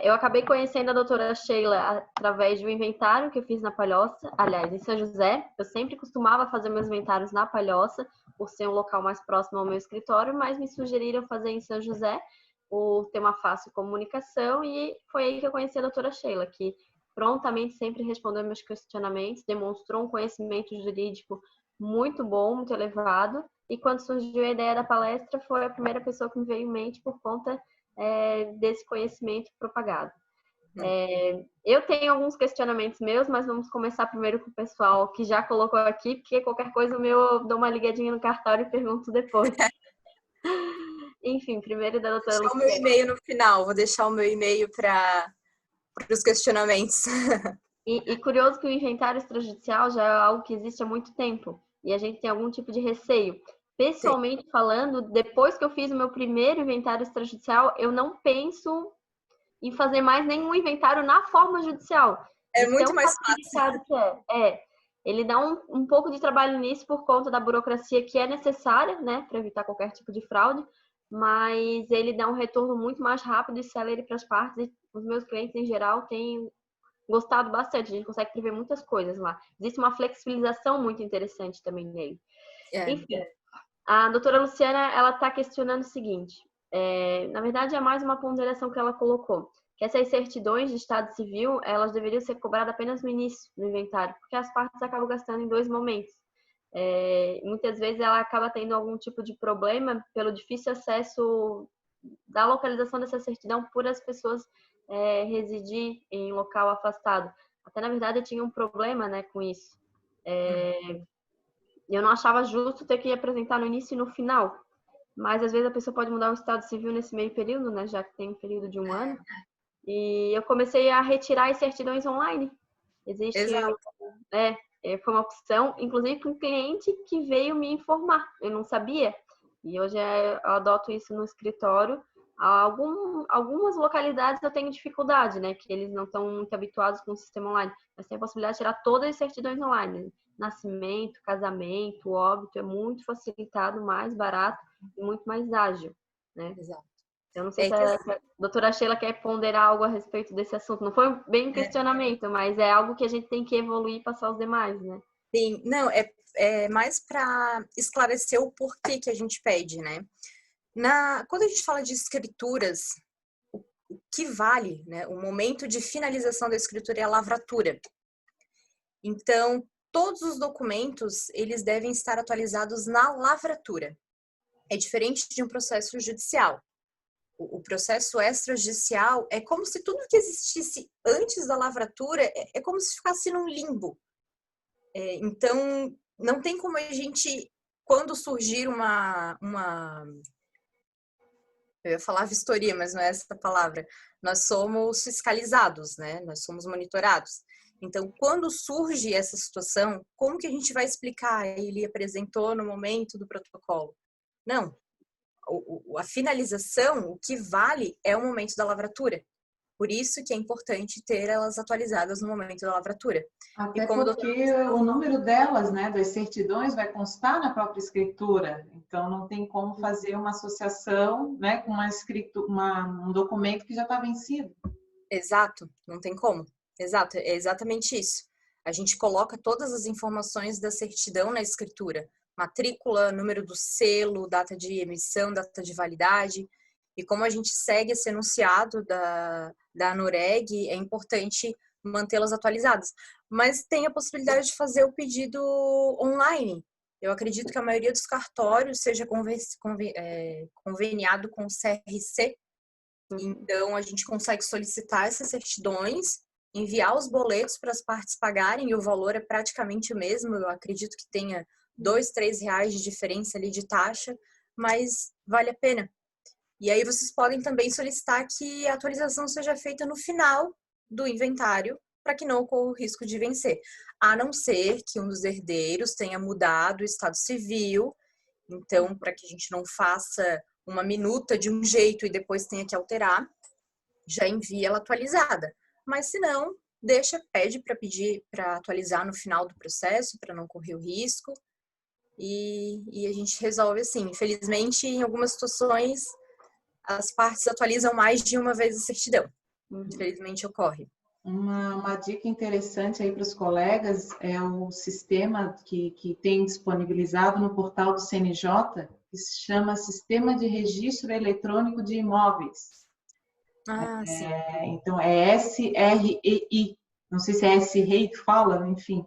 Speaker 3: Eu acabei conhecendo a doutora Sheila através de um inventário que eu fiz na Palhoça, aliás, em São José. Eu sempre costumava fazer meus inventários na Palhoça, por ser um local mais próximo ao meu escritório, mas me sugeriram fazer em São José, por ter uma fácil comunicação, e foi aí que eu conheci a doutora Sheila, que prontamente sempre respondeu meus questionamentos, demonstrou um conhecimento jurídico muito bom, muito elevado. E quando surgiu a ideia da palestra, foi a primeira pessoa que me veio em mente por conta desse conhecimento propagado. Eu tenho alguns questionamentos meus, mas vamos começar primeiro com o pessoal que já colocou aqui, porque qualquer coisa meu eu dou uma ligadinha no cartório e pergunto depois. Enfim, primeiro da doutora
Speaker 2: Vou deixar o meu
Speaker 3: Luciana.
Speaker 2: e-mail no final, vou deixar o meu e-mail para os questionamentos.
Speaker 3: E curioso que o inventário extrajudicial já é algo que existe há muito tempo e a gente tem algum tipo de receio. Pessoalmente falando, depois que eu fiz o meu primeiro inventário extrajudicial, eu não penso em fazer mais nenhum inventário na forma judicial.
Speaker 2: É
Speaker 3: De
Speaker 2: muito
Speaker 3: tão
Speaker 2: mais fácil.
Speaker 3: facilitado que ele dá um pouco de trabalho nisso por conta da burocracia que é necessária, né, para evitar qualquer tipo de fraude, mas ele dá um retorno muito mais rápido e célere para as partes, e os meus clientes em geral têm gostado bastante, a gente consegue prever muitas coisas lá. Existe uma flexibilização muito interessante também nele. Enfim, a doutora Luciana, ela está questionando o seguinte, na verdade é mais uma ponderação que ela colocou, que essas certidões de estado civil, elas deveriam ser cobradas apenas no início do inventário, porque as partes acabam gastando em 2 momentos. Muitas vezes ela acaba tendo algum tipo de problema pelo difícil acesso da localização dessa certidão por as pessoas residir em local afastado. Até, na verdade, eu tinha um problema, né, com isso. Eu não achava justo ter que apresentar no início e no final. Mas, às vezes, a pessoa pode mudar o estado civil nesse meio período, né, já que tem um período de 1 ano. E eu comecei a retirar as certidões online. Existe...
Speaker 2: Exato.
Speaker 3: Foi uma opção, inclusive com um cliente que veio me informar. Eu não sabia. E hoje eu adoto isso no escritório. Algumas localidades eu tenho dificuldade, né? Que eles não estão muito habituados com o sistema online. Mas tem a possibilidade de tirar todas as certidões online. Nascimento, casamento, óbito, é muito facilitado, mais barato e muito mais ágil, né?
Speaker 2: Exato.
Speaker 3: Eu não sei se a doutora Sheila quer ponderar algo a respeito desse assunto. Não foi bem um questionamento, mas é algo que a gente tem que evoluir e passar aos demais, né?
Speaker 2: Sim, não, é mais para esclarecer o porquê que a gente pede, né? Quando a gente fala de escrituras, o que vale, né? O momento de finalização da escritura é a lavratura. Então, todos os documentos, eles devem estar atualizados na lavratura. É diferente de um processo judicial. O processo extrajudicial é como se tudo que existisse antes da lavratura é como se ficasse num limbo. Então, não tem como a gente, quando surgir eu ia falar vistoria, mas não é essa a palavra. Nós somos fiscalizados, né? Nós somos monitorados. Então, quando surge essa situação, como que a gente vai explicar? Ele apresentou no momento do protocolo. Não. A finalização, o que vale é o momento da lavratura. Por isso que é importante ter elas atualizadas no momento da lavratura.
Speaker 1: Até porque o número delas, né, das certidões, vai constar na própria escritura. Então, não tem como fazer uma associação, né, com um documento que já está vencido.
Speaker 2: Exato, não tem como. Exato, é exatamente isso. A gente coloca todas as informações da certidão na escritura. Matrícula, número do selo, data de emissão, data de validade. E como a gente segue esse enunciado da ANUREG, é importante mantê-las atualizadas. Mas tem a possibilidade de fazer o pedido online. Eu acredito que a maioria dos cartórios seja conveniado com o CRC. Então, a gente consegue solicitar essas certidões, enviar os boletos para as partes pagarem, e o valor é praticamente o mesmo. Eu acredito que tenha R$2, R$3 de diferença ali de taxa, mas vale a pena. E aí vocês podem também solicitar que a atualização seja feita no final do inventário, para que não ocorra o risco de vencer. A não ser que um dos herdeiros tenha mudado o estado civil. Então, para que a gente não faça uma minuta de um jeito e depois tenha que alterar, já envia ela atualizada. Mas se não, pede para atualizar no final do processo, para não correr o risco. e a gente resolve assim. Infelizmente, em algumas situações, as partes atualizam mais de uma vez a certidão. Infelizmente, ocorre.
Speaker 1: Uma dica interessante aí para os colegas é o sistema que tem disponibilizado no portal do CNJ, que se chama Sistema de Registro Eletrônico de Imóveis.
Speaker 2: Sim.
Speaker 1: Então, é SREI. Não sei se é SREI que fala, enfim.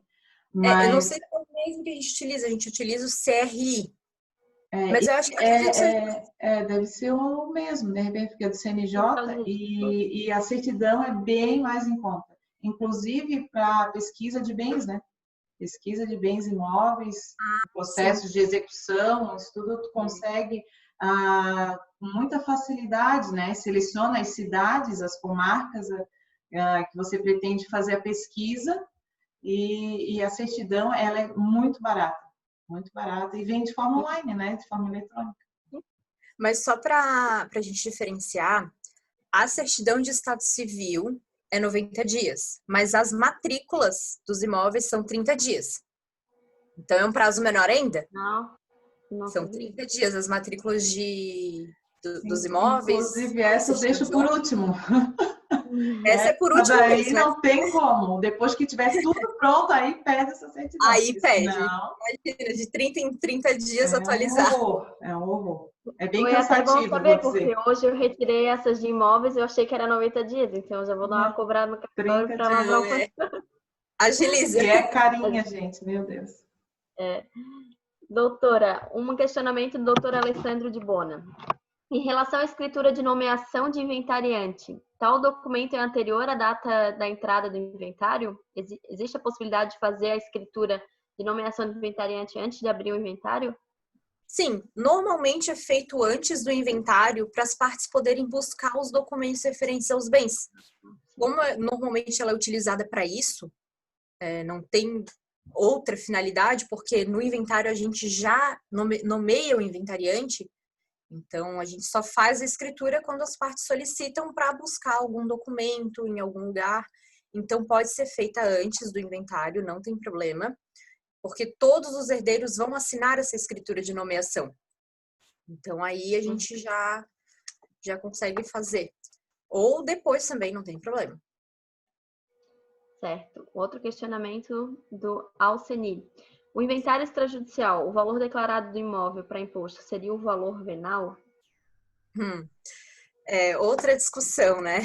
Speaker 2: Eu não
Speaker 1: Mas
Speaker 2: sei se é o mesmo que a gente utiliza o CRI. Mas eu acho que acredito que seja.
Speaker 1: deve ser o mesmo, de repente, porque é do CNJ e a certidão é bem mais em conta. Inclusive para pesquisa de bens, né? Pesquisa de bens imóveis, processos de execução, isso tudo tu consegue com muita facilidade, né? Seleciona as cidades, as comarcas que você pretende fazer a pesquisa e a certidão, ela é muito barata e vem de forma online, né? De forma eletrônica.
Speaker 2: Mas só para a gente diferenciar, a certidão de estado civil é 90 dias, mas as matrículas dos imóveis são 30 dias. Então é um prazo menor ainda?
Speaker 3: Não
Speaker 2: São
Speaker 3: sabia.
Speaker 2: 30 dias as matrículas dos imóveis.
Speaker 1: Inclusive, essa eu deixo por último.
Speaker 2: Essa é por
Speaker 1: Mas
Speaker 2: último
Speaker 1: aí
Speaker 2: mesmo, né?
Speaker 1: não tem como. Depois que tiver tudo pronto, aí pede essa certidão.
Speaker 2: Aí pede.
Speaker 1: Senão,
Speaker 2: Imagina, de 30 em 30 dias
Speaker 1: é um
Speaker 2: atualizar.
Speaker 1: horror. É um horror. É bem
Speaker 3: Foi até bom
Speaker 1: cansativo,
Speaker 3: saber,
Speaker 1: vou dizer.
Speaker 3: porque hoje eu retirei essas de imóveis e eu achei que era 90 dias, então eu já vou dar uma cobrada no cartório
Speaker 1: 30
Speaker 3: para lavrar o
Speaker 1: dias.
Speaker 2: Agiliza.
Speaker 1: E é carinha, gente, meu Deus.
Speaker 3: Doutora, um questionamento do doutor Alessandro de Bona. Em relação à escritura de nomeação de inventariante, tal documento é anterior à data da entrada do inventário? Existe a possibilidade de fazer a escritura de nomeação de inventariante antes de abrir o inventário?
Speaker 2: Sim, normalmente é feito antes do inventário para as partes poderem buscar os documentos referentes aos bens. Como normalmente ela é utilizada para isso, não tem outra finalidade, porque no inventário a gente já nomeia o inventariante, então a gente só faz a escritura quando as partes solicitam para buscar algum documento em algum lugar. Então pode ser feita antes do inventário, não tem problema, porque todos os herdeiros vão assinar essa escritura de nomeação. Então aí a gente já consegue fazer. Ou depois também, não tem problema.
Speaker 3: Certo. Outro questionamento do Alceni. O inventário extrajudicial, o valor declarado do imóvel para imposto, seria o valor venal?
Speaker 2: Outra discussão, né?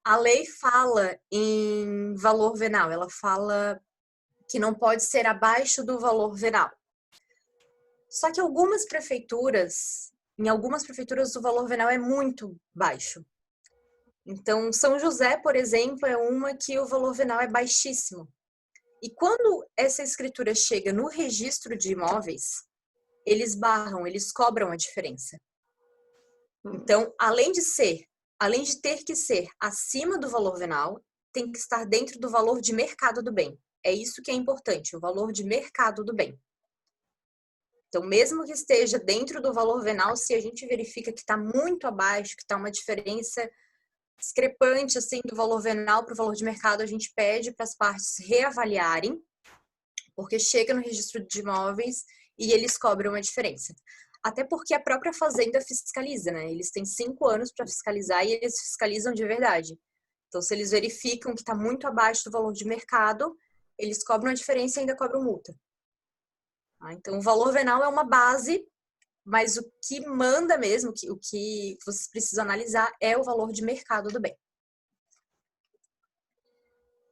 Speaker 2: A lei fala em valor venal, ela fala que não pode ser abaixo do valor venal. Só que em algumas prefeituras o valor venal é muito baixo. Então, São José, por exemplo, é uma que o valor venal é baixíssimo. E quando essa escritura chega no registro de imóveis, eles barram, eles cobram a diferença. Então, além de ter que ser acima do valor venal, tem que estar dentro do valor de mercado do bem. É isso que é importante, o valor de mercado do bem. Então, mesmo que esteja dentro do valor venal, se a gente verifica que está muito abaixo, que está uma diferença discrepante assim, do valor venal para o valor de mercado, a gente pede para as partes reavaliarem, porque chega no registro de imóveis e eles cobram a diferença. Até porque a própria fazenda fiscaliza, né? Eles têm 5 anos para fiscalizar e eles fiscalizam de verdade. Então, se eles verificam que está muito abaixo do valor de mercado, eles cobram a diferença e ainda cobram multa. Então, o valor venal é uma base, mas o que manda mesmo, o que vocês precisam analisar é o valor de mercado do bem.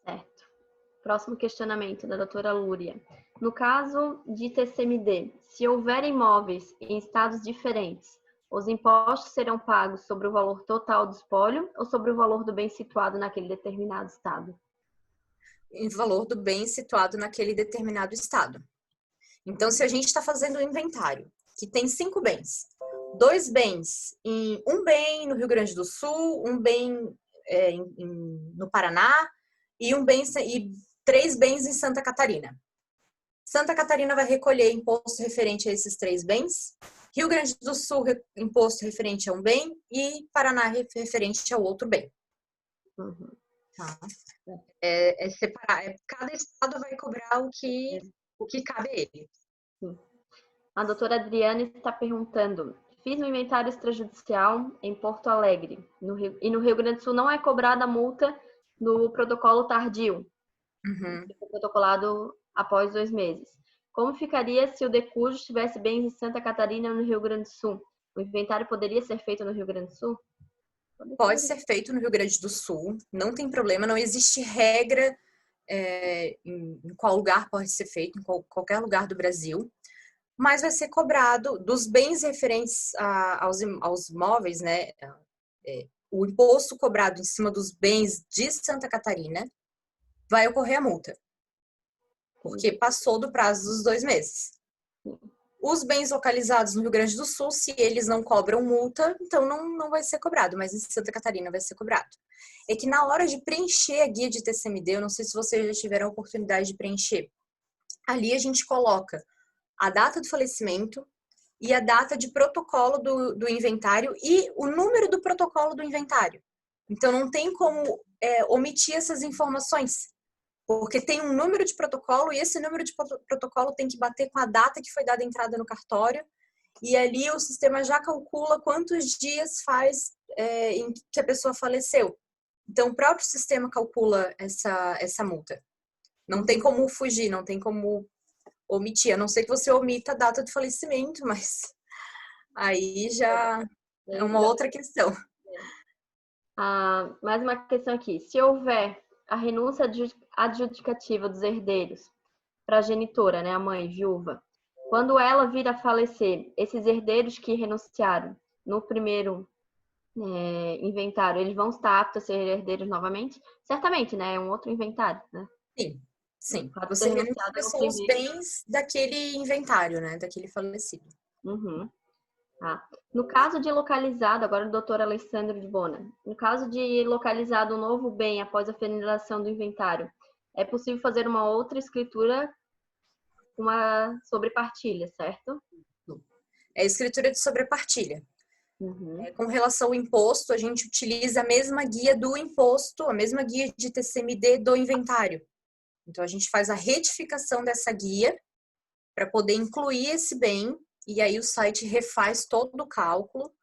Speaker 3: Certo. Próximo questionamento da doutora Lúria. No caso de TCMD, se houver imóveis em estados diferentes, os impostos serão pagos sobre o valor total do espólio ou sobre o valor do bem situado naquele determinado estado?
Speaker 2: O valor do bem situado naquele determinado estado. Então, se a gente está fazendo um inventário que tem 5 bens, 2 bens, um bem no Rio Grande do Sul, um bem no Paraná e 3 bens em Santa Catarina. Santa Catarina vai recolher imposto referente a esses 3 bens, Rio Grande do Sul, imposto referente a um bem e Paraná referente ao outro bem. Tá? Separar. Cada estado vai cobrar o que cabe a ele.
Speaker 3: Sim. A doutora Adriana está perguntando: fiz um inventário extrajudicial em Porto Alegre, e no Rio Grande do Sul não é cobrada a multa do protocolo tardio, que foi protocolado após 2 meses. Como ficaria se o DECUJO tivesse bens em Santa Catarina ou no Rio Grande do Sul? O inventário poderia ser feito no Rio Grande do Sul?
Speaker 2: Pode ser feito no Rio Grande do Sul, não tem problema, não existe regra em qual lugar pode ser feito, em qualquer lugar do Brasil, mas vai ser cobrado dos bens referentes aos imóveis, né? O imposto cobrado em cima dos bens de Santa Catarina vai ocorrer a multa, porque passou do prazo dos 2 meses. Os bens localizados no Rio Grande do Sul, se eles não cobram multa, então não vai ser cobrado, mas em Santa Catarina vai ser cobrado. É que na hora de preencher a guia de TCMD, eu não sei se vocês já tiveram a oportunidade de preencher, ali a gente coloca a data do falecimento e a data de protocolo do inventário e o número do protocolo do inventário. Então não tem como omitir essas informações. Porque tem um número de protocolo e esse número de protocolo tem que bater com a data que foi dada a entrada no cartório e ali o sistema já calcula quantos dias faz em que a pessoa faleceu. Então, o próprio sistema calcula essa multa. Não tem como fugir, não tem como omitir, a não ser que você omita a data do falecimento, mas aí já é uma outra questão.
Speaker 3: Mais uma questão aqui. Se houver a renúncia adjudicativa dos herdeiros para a genitora, né, a mãe viúva, quando ela vir a falecer, esses herdeiros que renunciaram no primeiro inventário, eles vão estar aptos a ser herdeiros novamente? Certamente, né? É um outro inventário, né?
Speaker 2: Sim. Você renuncia só os bens daquele inventário, né? Daquele falecido.
Speaker 3: Uhum. No caso de localizado, agora o doutor Alessandro de Bona, no caso de localizado um novo bem após a finalização do inventário, é possível fazer uma outra escritura, uma sobrepartilha, certo?
Speaker 2: É escritura de sobrepartilha. Com relação ao imposto, a gente utiliza a mesma guia do imposto, a mesma guia de TCMD do inventário. Então, a gente faz a retificação dessa guia para poder incluir esse bem e aí o site refaz todo o cálculo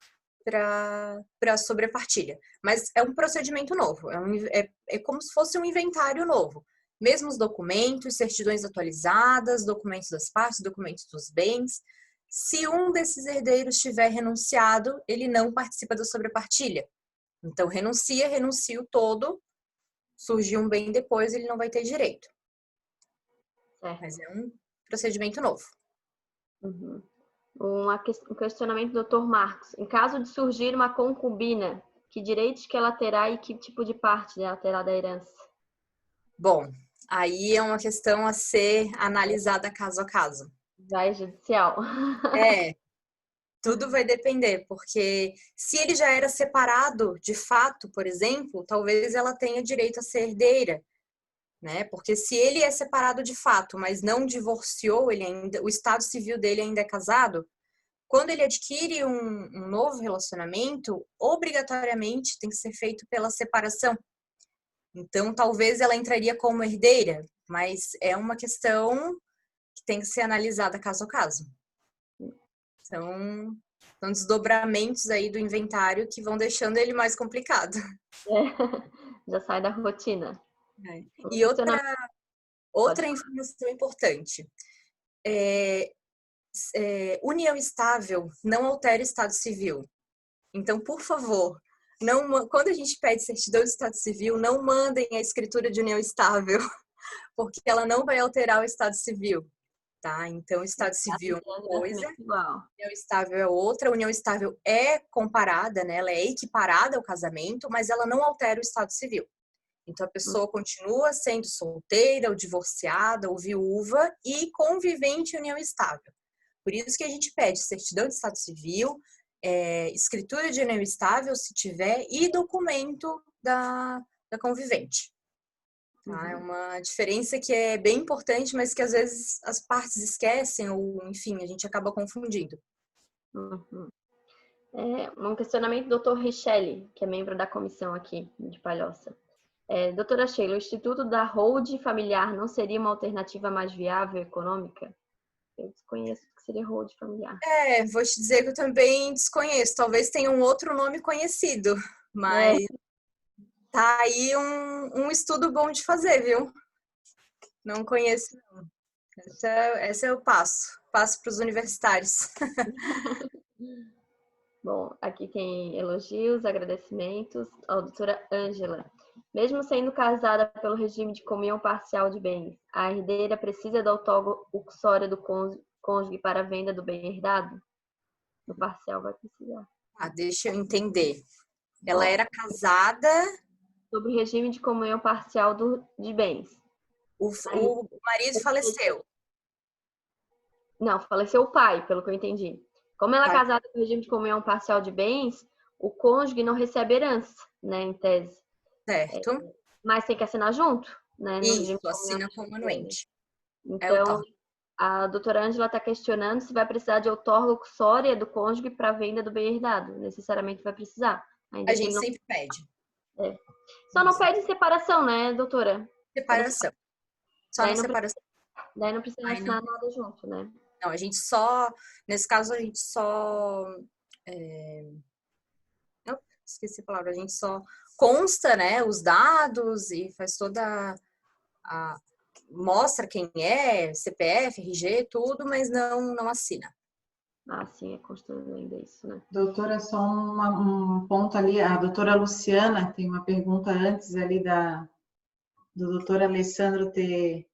Speaker 2: para a sobrepartilha. Mas é um procedimento novo, é como se fosse um inventário novo. Mesmos documentos, certidões atualizadas, documentos das partes, documentos dos bens. Se um desses herdeiros tiver renunciado, ele não participa da sobrepartilha. Então, renuncia o todo, surgiu um bem depois, ele não vai ter direito. Mas é um procedimento novo.
Speaker 3: Um questionamento do Dr. Marcos. Em caso de surgir uma concubina, que direitos que ela terá e que tipo de parte ela terá da herança?
Speaker 2: Bom, aí é uma questão a ser analisada caso a caso.
Speaker 3: Já é judicial.
Speaker 2: Tudo vai depender, porque se ele já era separado de fato, por exemplo, talvez ela tenha direito a ser herdeira, né? Porque se ele é separado de fato, mas não divorciou, o estado civil dele ainda é casado, quando ele adquire um novo relacionamento, obrigatoriamente tem que ser feito pela separação. Então, talvez ela entraria como herdeira, mas é uma questão que tem que ser analisada caso a caso. São desdobramentos aí do inventário que vão deixando ele mais complicado.
Speaker 3: Já sai da rotina.
Speaker 2: E outra informação importante. União estável não altera estado civil. Então, por favor, quando a gente pede certidão de estado civil, não mandem a escritura de união estável, porque ela não vai alterar o estado civil. Tá? Então, o estado civil é uma coisa, a união estável é outra. A união estável é comparada, né? Ela é equiparada ao casamento, mas ela não altera o estado civil. Então, a pessoa continua sendo solteira, ou divorciada, ou viúva e convivente em união estável. Por isso que a gente pede certidão de estado civil, escritura de união estável, se tiver, e documento da convivente. Tá? É uma diferença que é bem importante, mas que às vezes as partes esquecem ou, enfim, a gente acaba confundindo.
Speaker 3: Um questionamento do Dr. Richelli, que é membro da comissão aqui de Palhoça. Doutora Sheila, o Instituto da Holding Familiar não seria uma alternativa mais viável econômica? Eu desconheço o que seria hold familiar.
Speaker 2: Vou te dizer que eu também desconheço. Talvez tenha um outro nome conhecido, mas tá aí um estudo bom de fazer, viu? Não conheço, não. Essa eu passo para os universitários.
Speaker 3: Bom, aqui tem elogios, agradecimentos à doutora Ângela. Mesmo sendo casada pelo regime de comunhão parcial de bens, a herdeira precisa da outorga uxória do cônjuge para a venda do bem herdado? No parcial vai precisar.
Speaker 2: Deixa eu entender. Ela era casada...
Speaker 3: Sobre o regime de comunhão parcial de bens.
Speaker 2: O marido faleceu.
Speaker 3: Não, faleceu o pai, pelo que eu entendi. Como ela é casada com o regime de comunhão parcial de bens, o cônjuge não recebe herança, né, em tese.
Speaker 2: Certo.
Speaker 3: Mas tem que assinar junto, né?
Speaker 2: Isso, assina como anuente.
Speaker 3: Então, a doutora Ângela está questionando se vai precisar de outorga uxória do cônjuge para a venda do bem herdado. Necessariamente vai precisar.
Speaker 2: A gente sempre pede.
Speaker 3: Só não pede separação, né, doutora?
Speaker 2: Separação. Só na separação.
Speaker 3: Daí não precisa assinar nada junto, né?
Speaker 2: Não, a gente só... Nesse caso, a gente só... esqueci a palavra. A gente só consta, né, os dados e faz toda mostra quem é, CPF, RG, tudo, mas não assina.
Speaker 3: Sim, é constando ainda isso, né?
Speaker 1: Doutora, só um ponto ali. A doutora Luciana tem uma pergunta antes ali do doutor Alessandro ter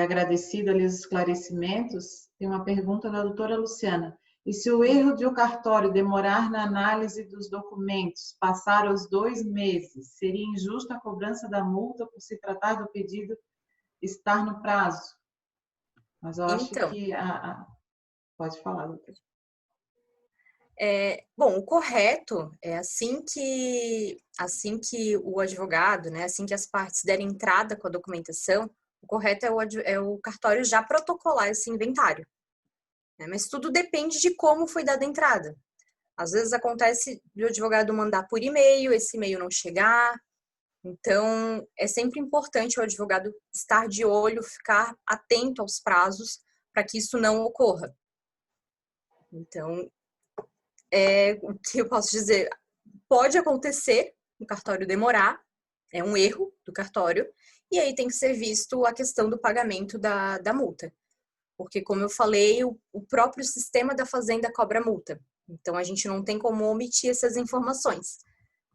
Speaker 1: agradecido ali os esclarecimentos. Tem uma pergunta da doutora Luciana. E se o erro de o cartório demorar na análise dos documentos, passar os 2 meses, seria injusta a cobrança da multa por se tratar do pedido estar no prazo? Mas eu acho que... Pode falar, doutora.
Speaker 2: Bom, o correto é assim que o advogado, né, assim que as partes derem entrada com a documentação, o correto é o cartório já protocolar esse inventário. Né? Mas tudo depende de como foi dada a entrada. Às vezes acontece de o advogado mandar por e-mail, esse e-mail não chegar. Então, é sempre importante o advogado estar de olho, ficar atento aos prazos para que isso não ocorra. Então, o que eu posso dizer? Pode acontecer o cartório demorar, é um erro do cartório, e aí tem que ser visto a questão do pagamento da multa. Porque, como eu falei, o próprio sistema da Fazenda cobra multa. Então, a gente não tem como omitir essas informações.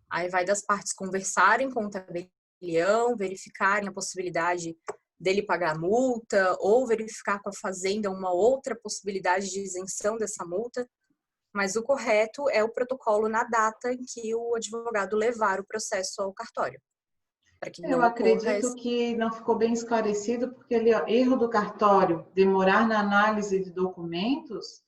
Speaker 2: Aí vai das partes conversarem com o tabelião, verificarem a possibilidade dele pagar a multa, ou verificar com a Fazenda uma outra possibilidade de isenção dessa multa. Mas o correto é o protocolo na data em que o advogado levar o processo ao cartório.
Speaker 1: Eu acredito que não ficou bem esclarecido, porque ali, erro do cartório, demorar na análise de documentos,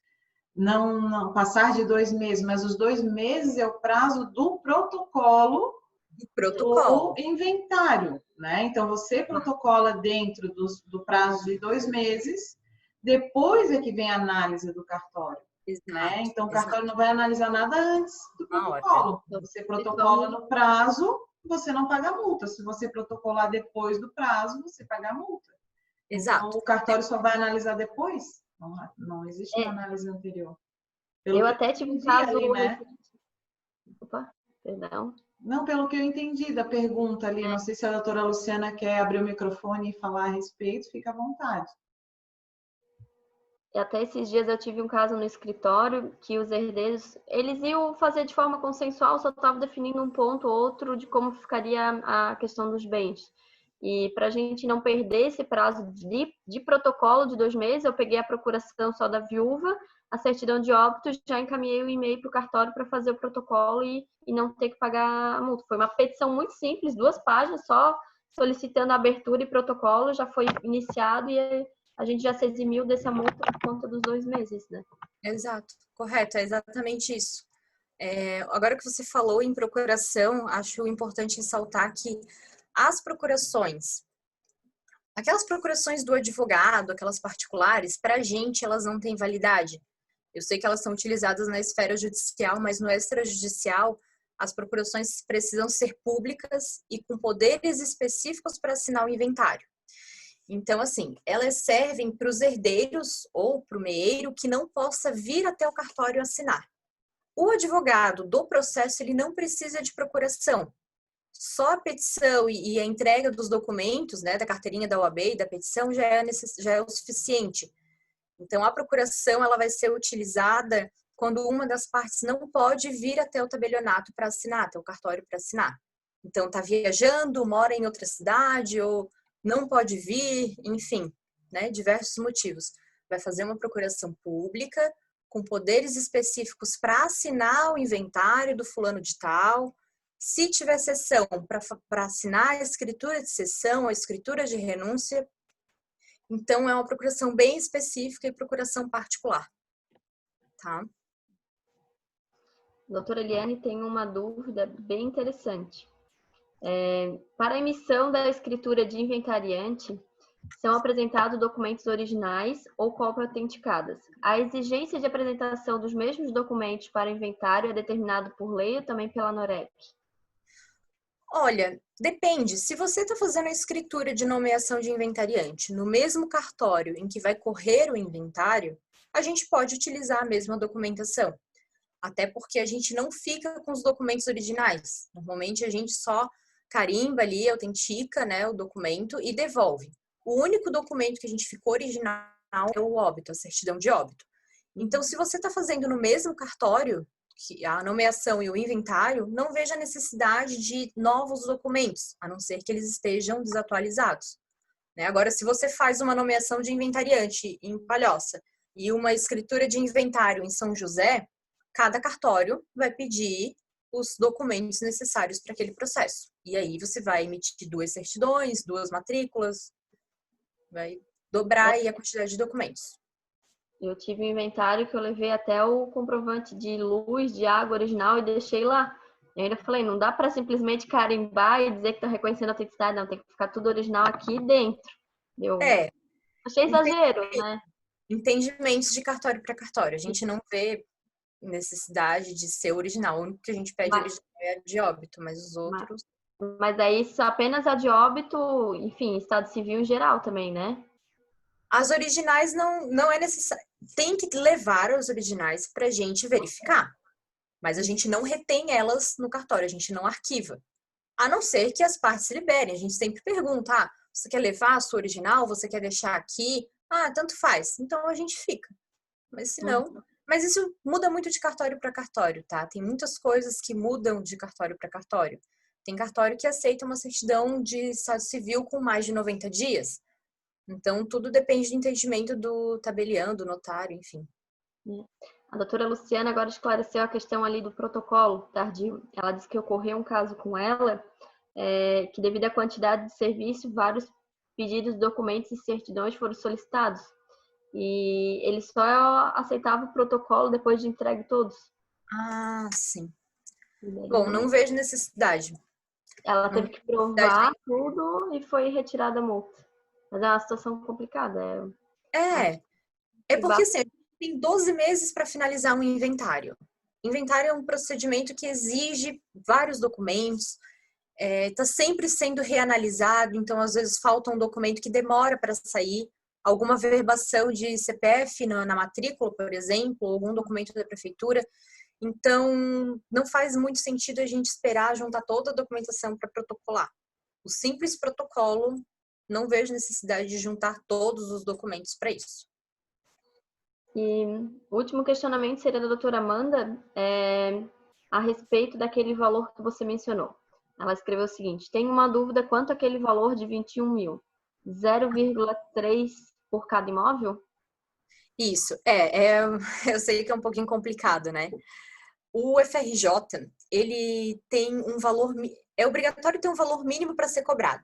Speaker 1: não passar de 2 meses, mas os 2 meses é o prazo do protocolo do inventário, né? Então, você protocola dentro do prazo de 2 meses, depois é que vem a análise do cartório. Né? Então, o cartório não vai analisar nada antes do protocolo. Você protocola no prazo, você não paga multa. Se você protocolar depois do prazo, você paga a multa.
Speaker 2: Exato.
Speaker 1: Então, o cartório só vai analisar depois? Não existe uma análise anterior.
Speaker 3: Eu até tive um caso...
Speaker 1: ali, né?
Speaker 3: Opa, perdão.
Speaker 1: Não, pelo que eu entendi da pergunta ali, não sei se a doutora Luciana quer abrir o microfone e falar a respeito, fica à vontade.
Speaker 3: E até esses dias eu tive um caso no escritório que os herdeiros, eles iam fazer de forma consensual, só estavam definindo um ponto ou outro de como ficaria a questão dos bens. E para a gente não perder esse prazo de protocolo de 2 meses, eu peguei a procuração só da viúva, a certidão de óbito, já encaminhei o e-mail para o cartório para fazer o protocolo e não ter que pagar a multa. Foi uma petição muito simples, 2 páginas, só solicitando a abertura e protocolo, já foi iniciado e a gente já se eximiu dessa multa por conta dos 2 meses, né?
Speaker 2: Exato, correto, é exatamente isso. Agora que você falou em procuração, acho importante ressaltar que as procurações, aquelas procurações do advogado, aquelas particulares, para a gente elas não têm validade. Eu sei que elas são utilizadas na esfera judicial, mas no extrajudicial as procurações precisam ser públicas e com poderes específicos para assinar o inventário. Então, assim, elas servem para os herdeiros ou para o meeiro que não possa vir até o cartório assinar. O advogado do processo, ele não precisa de procuração. Só a petição e a entrega dos documentos, né, da carteirinha da OAB e da petição já é o suficiente. Então, a procuração ela vai ser utilizada quando uma das partes não pode vir até o tabelionato para assinar, até o cartório para assinar. Então, está viajando, mora em outra cidade ou não pode vir, enfim, né, diversos motivos. Vai fazer uma procuração pública com poderes específicos para assinar o inventário do fulano de tal. Se tiver cessão, para assinar a escritura de cessão, a escritura de renúncia. Então, é uma procuração bem específica e procuração particular. Tá?
Speaker 3: Doutora Eliane tem uma dúvida bem interessante. Para a emissão da escritura de inventariante, são apresentados documentos originais ou cópias autenticadas. A exigência de apresentação dos mesmos documentos para inventário é determinado por lei ou também pela NOREC?
Speaker 2: Olha, depende. Se você está fazendo a escritura de nomeação de inventariante no mesmo cartório em que vai correr o inventário, a gente pode utilizar a mesma documentação. Até porque a gente não fica com os documentos originais. Normalmente a gente só carimba ali, autentica, né, o documento e devolve. O único documento que a gente ficou original é o óbito, a certidão de óbito. Então, se você está fazendo no mesmo cartório, a nomeação e o inventário, não vejo a necessidade de novos documentos, a não ser que eles estejam desatualizados. Né? Agora, se você faz uma nomeação de inventariante em Palhoça e uma escritura de inventário em São José, cada cartório vai pedir os documentos necessários para aquele processo. E aí você vai emitir 2 certidões, 2 matrículas, vai dobrar aí a quantidade de documentos.
Speaker 3: Eu tive um inventário que eu levei até o comprovante de luz, de água original e deixei lá. E ainda falei, não dá para simplesmente carimbar e dizer que está reconhecendo a autenticidade, não, tem que ficar tudo original aqui dentro. Achei exagero, né?
Speaker 2: Entendimentos de cartório para cartório. A gente não vê necessidade de ser original. O único que a gente pede original é a de óbito, mas os outros...
Speaker 3: Mas aí apenas a de óbito, enfim, estado civil em geral também, né?
Speaker 2: As originais não é necessário. Tem que levar as originais para a gente verificar. Mas a gente não retém elas no cartório, a gente não arquiva. A não ser que as partes se liberem. A gente sempre pergunta, você quer levar a sua original? Você quer deixar aqui? Tanto faz. Então a gente fica. Mas se não... Mas isso muda muito de cartório para cartório, tá? Tem muitas coisas que mudam de cartório para cartório. Tem cartório que aceita uma certidão de estado civil com mais de 90 dias. Então, tudo depende do entendimento do tabelião, do notário, enfim.
Speaker 3: A doutora Luciana agora esclareceu a questão ali do protocolo tardio. Ela disse que ocorreu um caso com ela, que devido à quantidade de serviço, vários pedidos de documentos e certidões foram solicitados. E ele só aceitava o protocolo depois de entregue todos.
Speaker 2: Sim. Bom, não vejo necessidade.
Speaker 3: Ela teve que provar tudo e foi retirada a multa. Mas é uma situação complicada.
Speaker 2: Porque assim, a gente tem 12 meses para finalizar um inventário. Inventário é um procedimento que exige vários documentos, está sempre sendo reanalisado, então às vezes falta um documento que demora para sair, alguma verbação de CPF na matrícula, por exemplo, algum documento da prefeitura. Então, não faz muito sentido a gente esperar juntar toda a documentação para protocolar. O simples protocolo, não vejo necessidade de juntar todos os documentos para isso.
Speaker 3: E o último questionamento seria da doutora Amanda, a respeito daquele valor que você mencionou. Ela escreveu o seguinte: tem uma dúvida quanto àquele valor de 21 mil, 0,3 por cada imóvel?
Speaker 2: Isso, eu sei que é um pouquinho complicado, né? O FRJ, ele tem um valor, é obrigatório ter um valor mínimo para ser cobrado.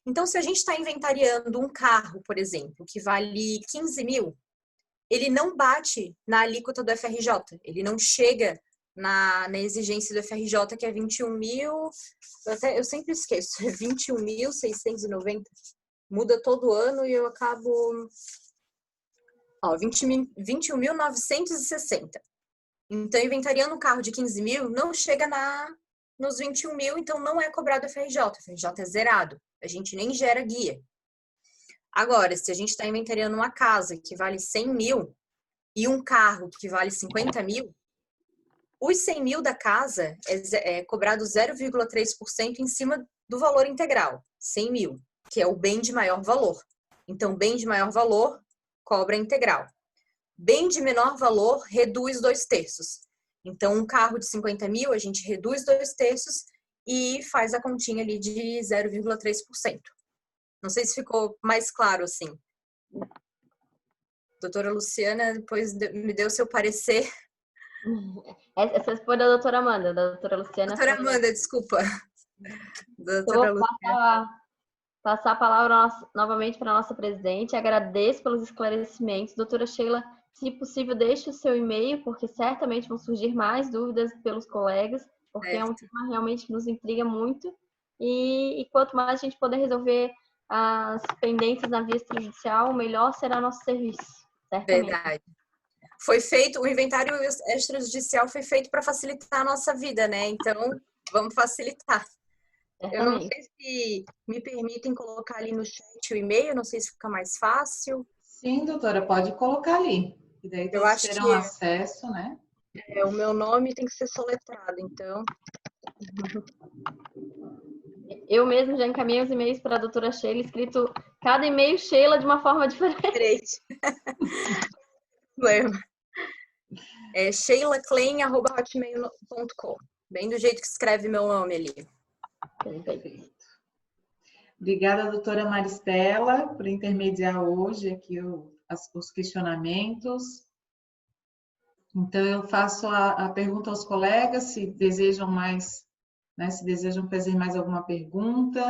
Speaker 2: Então, se a gente está inventariando um carro, por exemplo, que vale 15 mil, ele não bate na alíquota do FRJ, ele não chega na exigência do FRJ, que é 21 mil, eu sempre esqueço, é 21.690, muda todo ano e eu acabo... 21.960. Então, inventariando um carro de 15 mil, não chega nos 21 mil, então não é cobrado FRJ. O FRJ é zerado. A gente nem gera guia. Agora, se a gente está inventariando uma casa que vale 100 mil e um carro que vale 50 mil, os 100 mil da casa é cobrado 0,3% em cima do valor integral, 100 mil, que é o bem de maior valor. Então, bem de maior valor cobra integral. Bem de menor valor reduz 2/3. Então, um carro de 50 mil, a gente reduz 2/3 e faz a continha ali de 0,3%. Não sei se ficou mais claro assim. Doutora Luciana, depois me deu seu parecer.
Speaker 3: Essa foi da doutora Amanda, da doutora Luciana.
Speaker 2: Doutora Amanda, desculpa.
Speaker 3: Doutora Luciana. Passar a palavra novamente para a nossa presidente. Agradeço pelos esclarecimentos. Doutora Sheila, se possível, deixe o seu e-mail, porque certamente vão surgir mais dúvidas pelos colegas, porque é um tema realmente que nos intriga muito. E quanto mais a gente puder resolver as pendências na via extrajudicial, melhor será nosso serviço, certamente.
Speaker 2: Verdade. Foi feito, o inventário extrajudicial foi feito para facilitar a nossa vida, né? Então, vamos facilitar. Eu não sei se me permitem colocar ali no chat o e-mail, não sei se fica mais fácil.
Speaker 1: Sim, doutora, pode colocar ali. E daí todos terão acesso, né?
Speaker 2: O meu nome tem que ser soletrado, então.
Speaker 3: Eu mesmo já encaminhei os e-mails para a doutora Sheila, escrito cada e-mail Sheila de uma forma diferente.
Speaker 2: É sheilaclein@hotmail.com. Bem do jeito que escreve meu nome ali.
Speaker 1: Perfeito. Obrigada, doutora Maristela, por intermediar hoje aqui os questionamentos. Então, eu faço a pergunta aos colegas, se desejam mais, né, se desejam fazer mais alguma pergunta.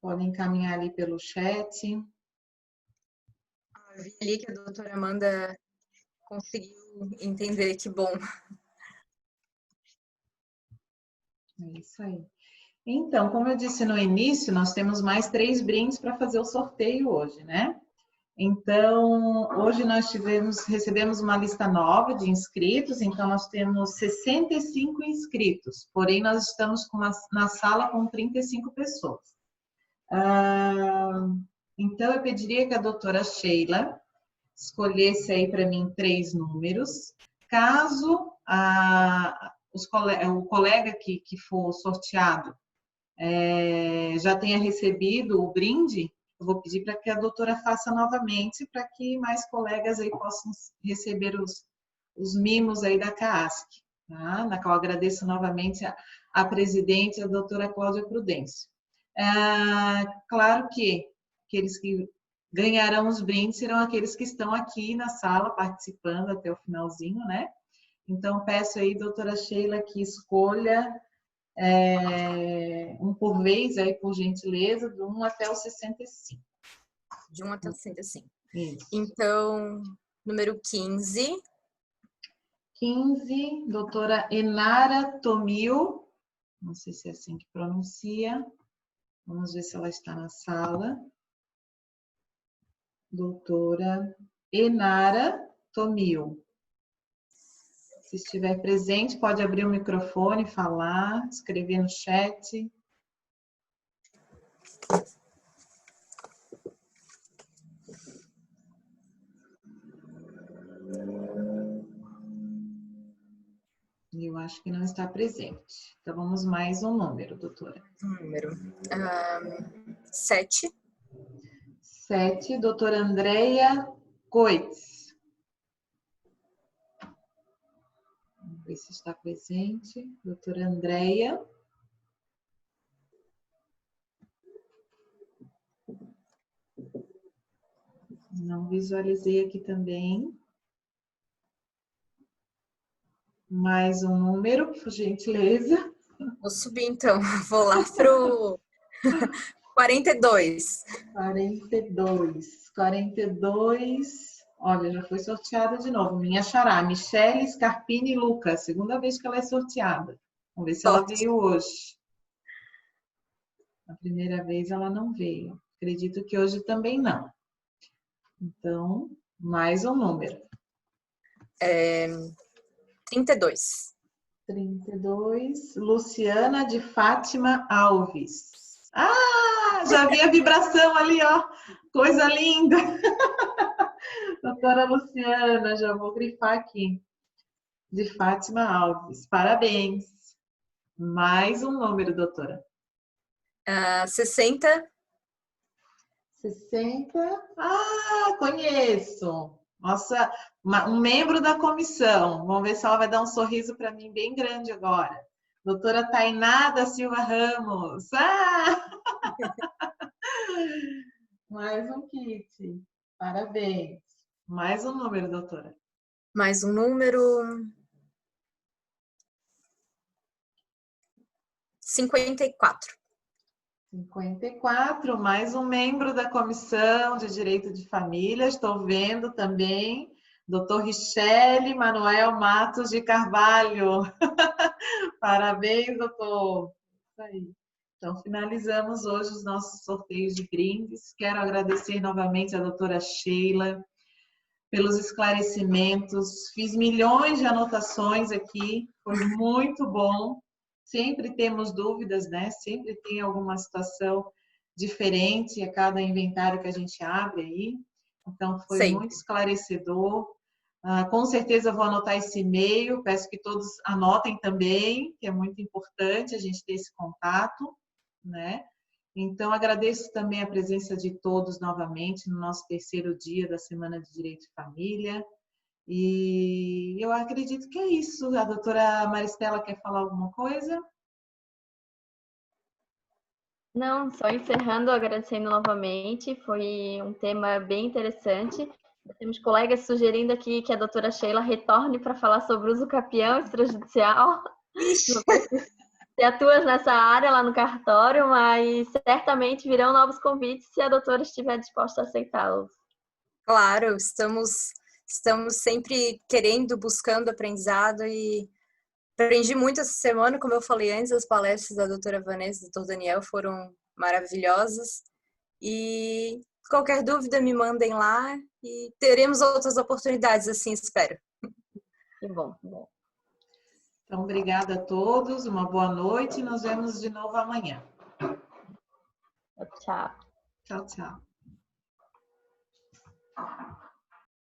Speaker 1: Podem encaminhar ali pelo chat.
Speaker 2: Vi ali que a doutora Amanda conseguiu entender, que bom.
Speaker 1: É isso aí. Então, como eu disse no início, nós temos mais 3 brindes para fazer o sorteio hoje, né? Então, hoje nós recebemos uma lista nova de inscritos, então nós temos 65 inscritos, porém nós estamos na sala com 35 pessoas. Então, eu pediria que a doutora Sheila escolhesse aí para mim 3 números. Caso o colega que for sorteado já tenha recebido o brinde, eu vou pedir para que a doutora faça novamente, para que mais colegas aí possam receber os mimos aí da CAASC, tá? Na qual agradeço novamente a presidente, a doutora Cláudia Prudêncio. Claro que aqueles que ganharão os brindes serão aqueles que estão aqui na sala participando até o finalzinho, né? Então, peço aí, doutora Sheila, que escolha um por vez, aí, por gentileza, do 1 até o 65.
Speaker 2: De 1 até o 65.
Speaker 1: Isso.
Speaker 2: Então, número 15.
Speaker 1: 15, doutora Enara Tomil. Não sei se é assim que pronuncia. Vamos ver se ela está na sala. Doutora Enara Tomil. Se estiver presente, pode abrir o microfone, falar, escrever no chat. Eu acho que não está presente. Então, vamos mais um número, doutora.
Speaker 2: Número 7.
Speaker 1: 7, doutora Andréia Coitz. Vamos ver se está presente. Doutora Andréia. Não visualizei aqui também. Mais um número, por gentileza.
Speaker 2: Vou subir, então. Vou lá pro 42.
Speaker 1: 42. 42. Olha, já foi sorteada de novo. Minha xará, Michele Scarpini Lucas. Segunda vez que ela é sorteada. Vamos ver se ela veio hoje. A primeira vez ela não veio. Acredito que hoje também não. Então, mais um número.
Speaker 2: 32.
Speaker 1: 32. Luciana de Fátima Alves. Já vi a vibração ali, ó. Coisa linda. Doutora Luciana, já vou grifar aqui. De Fátima Alves. Parabéns. Mais um número, doutora.
Speaker 2: 60.
Speaker 1: 60. Ah, conheço. Nossa, um membro da comissão. Vamos ver se ela vai dar um sorriso para mim bem grande agora. Doutora Tainá da Silva Ramos. Ah! Mais um kit. Parabéns. Mais um número, doutora.
Speaker 2: Mais um número. 54.
Speaker 1: 54, mais um membro da Comissão de Direito de Família, estou vendo também, doutor Richelle Manuel Matos de Carvalho. Parabéns, doutor. Isso aí. Então, finalizamos hoje os nossos sorteios de brindes. Quero agradecer novamente a doutora Sheila pelos esclarecimentos. Fiz milhões de anotações aqui, foi muito bom. Sempre temos dúvidas, né? Sempre tem alguma situação diferente a cada inventário que a gente abre aí. Então, foi
Speaker 2: Sempre.
Speaker 1: muito esclarecedor. Com certeza vou anotar esse e-mail. Peço que todos anotem também, que é muito importante a gente ter esse contato, né? Então, agradeço também a presença de todos novamente no nosso terceiro dia da Semana de Direito de Família. E eu acredito que é isso. A doutora Maristela quer falar alguma coisa?
Speaker 3: Não, só encerrando, agradecendo novamente. Foi um tema bem interessante. Temos colegas sugerindo aqui que a doutora Sheila retorne para falar sobre uso capião extrajudicial. Não sei se atuas nessa área lá no cartório, mas certamente virão novos convites se a doutora estiver disposta a aceitá-los.
Speaker 2: Claro, estamos sempre querendo, buscando aprendizado e aprendi muito essa semana, como eu falei antes, as palestras da doutora Vanessa e do doutor Daniel foram maravilhosas. E qualquer dúvida me mandem lá e teremos outras oportunidades, assim espero.
Speaker 3: Que bom, que bom.
Speaker 1: Então, obrigada a todos, uma boa noite e nos vemos de novo amanhã.
Speaker 3: Tchau.
Speaker 1: Tchau, tchau.